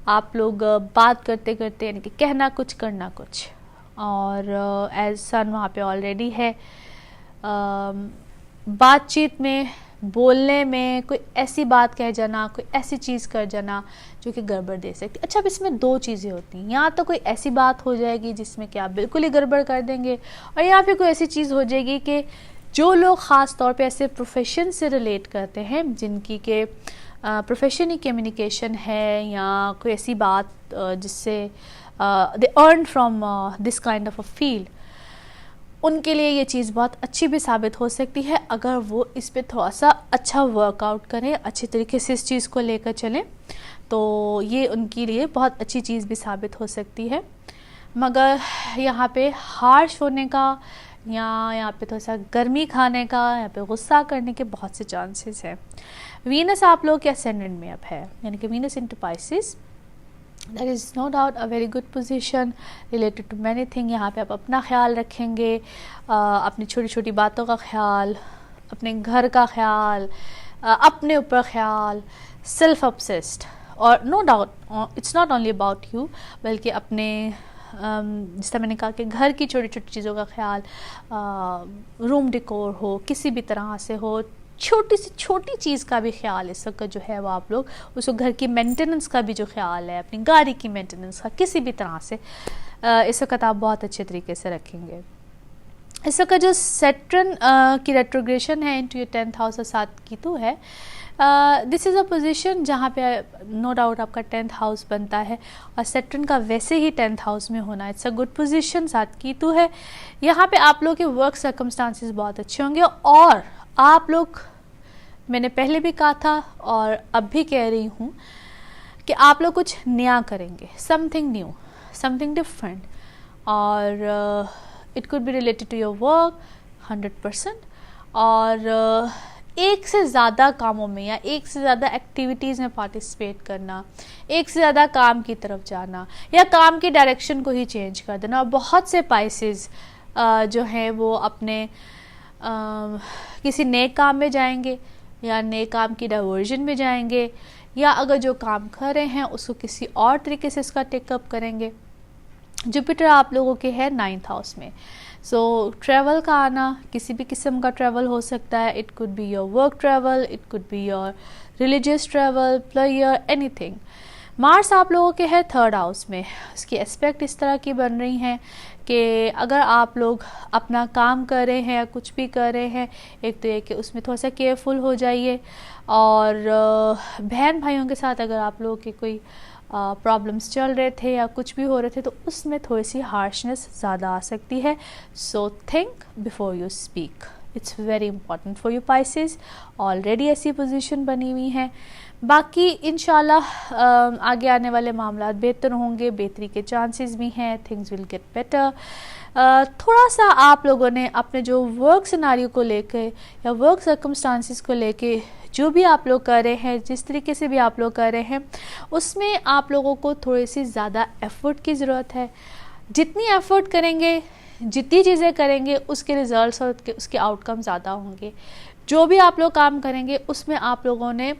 आप लोग बात करते करते, यानी कि कहना कुछ करना कुछ, और एज सन वहाँ पे ऑलरेडी है, बातचीत में बोलने में कोई ऐसी बात कह जाना, कोई ऐसी चीज़ कर जाना जो कि गड़बड़ दे सकती। अच्छा, अब इसमें दो चीज़ें होती हैं, या तो कोई ऐसी बात हो जाएगी जिसमें कि आप बिल्कुल ही गड़बड़ कर देंगे, और या फिर कोई ऐसी चीज़ हो जाएगी कि जो लोग ख़ास तौर पे ऐसे प्रोफेशन से रिलेट करते हैं जिनकी के प्रोफेशन ही कम्युनिकेशन है, या कोई ऐसी बात जिससे they earn from this kind of a field, उनके लिए ये चीज़ बहुत अच्छी भी साबित हो सकती है अगर वो इस पे थोड़ा सा अच्छा वर्कआउट करें, अच्छे तरीके से इस चीज़ को लेकर चलें, तो ये उनके लिए बहुत अच्छी चीज़ भी साबित हो सकती है। मगर यहाँ पे हार्श होने का या यहाँ पे थोड़ा सा गर्मी खाने का, यहाँ पे गुस्सा करने के बहुत से चांसेस हैं। वीनस आप लोग के असेंडेंट में अब है, यानी कि Venus into Pisces, that is no doubt a very good position related to many thing. यहाँ पे आप अपना ख्याल रखेंगे, अपनी छोटी छोटी बातों का ख्याल, अपने घर का ख्याल, अपने ऊपर ख्याल, सेल्फ ऑब्सेस्ड, और no doubt it's not only about you, बल्कि अपने जिस तरह मैंने कहा कि घर की छोटी छोटी चीज़ों का ख्याल, रूम डेकोर हो, किसी भी तरह से हो, छोटी सी छोटी चीज़ का भी ख्याल इस वक्त जो है वो आप लोग उसको, घर की मेंटेनेंस का भी जो ख्याल है, अपनी गाड़ी की मेंटेनेंस का, किसी भी तरह से इस वक्त आप बहुत अच्छे तरीके से रखेंगे। इस वक्त जो सैटर्न की रेट्रोग्रेशन है इनटू योर 10th हाउस और 7 केतु है, दिस इज़ अ पोजीशन जहाँ पे नो डाउट आपका 10th हाउस बनता है, और सैटर्न का वैसे ही 10th हाउस में होना, it's a good position. 7 Ketu है, यहाँ पे आप लोग के वर्क सर्कमस्टांसिस बहुत अच्छे होंगे, और आप लोग, मैंने पहले भी कहा था और अब भी कह रही हूँ कि आप लोग कुछ नया करेंगे, समथिंग न्यू, समथिंग डिफरेंट, और it could be related to your work 100%, और एक से ज़्यादा कामों में या एक से ज़्यादा एक्टिविटीज़ में पार्टिसिपेट करना, एक से ज़्यादा काम की तरफ जाना, या काम की डायरेक्शन को ही चेंज कर देना। और बहुत से पाइसेस जो हैं वो अपने किसी नए काम में जाएंगे, या नए काम की डाइवर्जन में जाएंगे, या अगर जो काम कर रहे हैं उसको किसी और तरीके से इसका टेकअप करेंगे। जुपिटर आप लोगों के है 9th हाउस में, सो ट्रैवल का आना, किसी भी किस्म का ट्रैवल हो सकता है, it could be your work travel, it could be your religious travel, player, anything. Mars आप लोगों के है 3rd हाउस में, उसकी एस्पेक्ट इस तरह की बन रही हैं कि अगर आप लोग अपना काम कर रहे हैं या कुछ भी कर रहे हैं, एक तो ये कि उसमें थोड़ा सा केयरफुल हो जाइए, और बहन भाइयों के साथ अगर आप लोगों के कोई प्रॉब्लम्स चल रहे थे या कुछ भी हो रहे थे तो उसमें थोड़ी सी हार्शनेस ज़्यादा आ सकती है। So think before you speak, it's very important for you Pisces. Already ऐसी पोजीशन बनी हुई है। बाकी इंशाल्लाह आगे आने वाले मामला बेहतर होंगे, बेहतरी के चांसेस भी हैं, थिंग्स विल गेट बेटर। थोड़ा सा आप लोगों ने अपने जो वर्क सिनारियो को लेके या वर्क सर्कमस्टांसिस को लेके जो भी आप लोग कर रहे हैं, जिस तरीके से भी आप लोग कर रहे हैं, उसमें आप लोगों को थोड़ी सी ज़्यादा एफ़र्ट की ज़रूरत है। जितनी एफ़र्ट करेंगे, जितनी चीज़ें करेंगे, उसके रिज़ल्ट्स और उसके आउटकम ज़्यादा होंगे। जो भी आप लोग काम करेंगे उसमें आप लोगों ने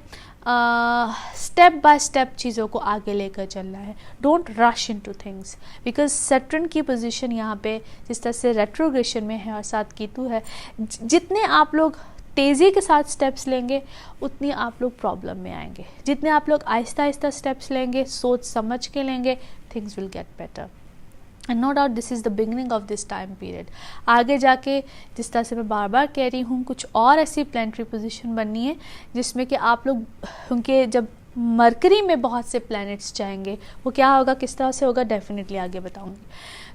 स्टेप बाय स्टेप चीज़ों को आगे लेकर चलना है। Don't rush into things, because Saturn की पोजीशन यहाँ पे जिस तरह से रेट्रोग्रेशन में है और 7 केतु है, जितने आप लोग तेज़ी के साथ स्टेप्स लेंगे उतनी आप लोग प्रॉब्लम में आएंगे। जितने आप लोग आहिस्ता आहिस्ता स्टेप्स लेंगे, सोच समझ के लेंगे, things will get better. And no doubt this is the beginning of this time period. आगे जाके जिस तरह से मैं बार बार कह रही हूँ, कुछ और ऐसी प्लानिटरी पोजीशन बननी है जिसमें कि आप लोग उनके, जब मरकरी में बहुत से प्लैनेट्स जाएंगे, वो क्या होगा, किस तरह से होगा, डेफिनेटली आगे बताऊंगी।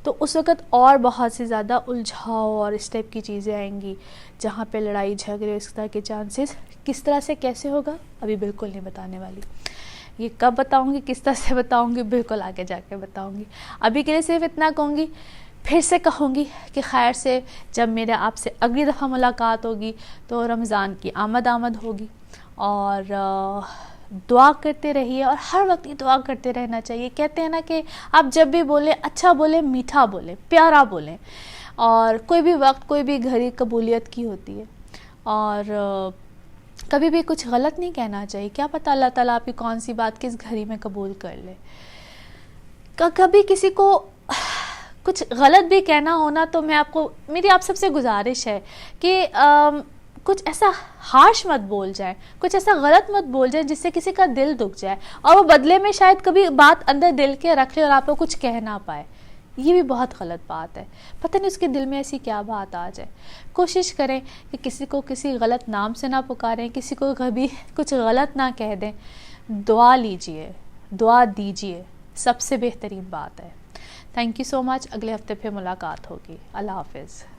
तो उस वक़्त और बहुत सी ज़्यादा उलझाव और इस टाइप की चीज़ें आएंगी जहाँ पे लड़ाई झगड़े इस तरह के चांसेस, किस तरह से कैसे होगा अभी बिल्कुल नहीं बताने वाली। ये कब बताऊंगी, किस तरह से बताऊंगी, बिल्कुल आगे जाके बताऊंगी। अभी के लिए सिर्फ इतना कहूँगी, फिर से कहूँगी कि खैर से जब मेरे आपसे अगली दफ़ा मुलाकात होगी तो रमज़ान की आमद होगी। और दुआ करते रहिए, और हर वक्त ये दुआ करते रहना चाहिए। कहते हैं ना कि आप जब भी बोलें, अच्छा बोलें, मीठा बोलें, प्यारा बोलें, और कोई भी वक्त, कोई भी घड़ी कबूलियत की होती है। और कभी भी कुछ गलत नहीं कहना चाहिए। क्या पता अल्लाह ताला आपकी कौन सी बात किस घड़ी में कबूल कर ले। कभी किसी को कुछ गलत भी कहना होना, तो मैं आपको, मेरी आप सबसे गुजारिश है कि कुछ ऐसा हार्श मत बोल जाए, कुछ ऐसा गलत मत बोल जाए जिससे किसी का दिल दुख जाए और वो बदले में शायद कभी बात अंदर दिल के रख ले और आपको कुछ कह ना पाए। ये भी बहुत गलत बात है। पता नहीं उसके दिल में ऐसी क्या बात आ जाए। कोशिश करें कि किसी को किसी गलत नाम से ना पुकारें, किसी को कभी कुछ गलत ना कह दें। दुआ लीजिए, दुआ दीजिए, सबसे बेहतरीन बात है। Thank you so much. अगले हफ्ते फिर मुलाकात होगी। अल्लाह हाफिज़।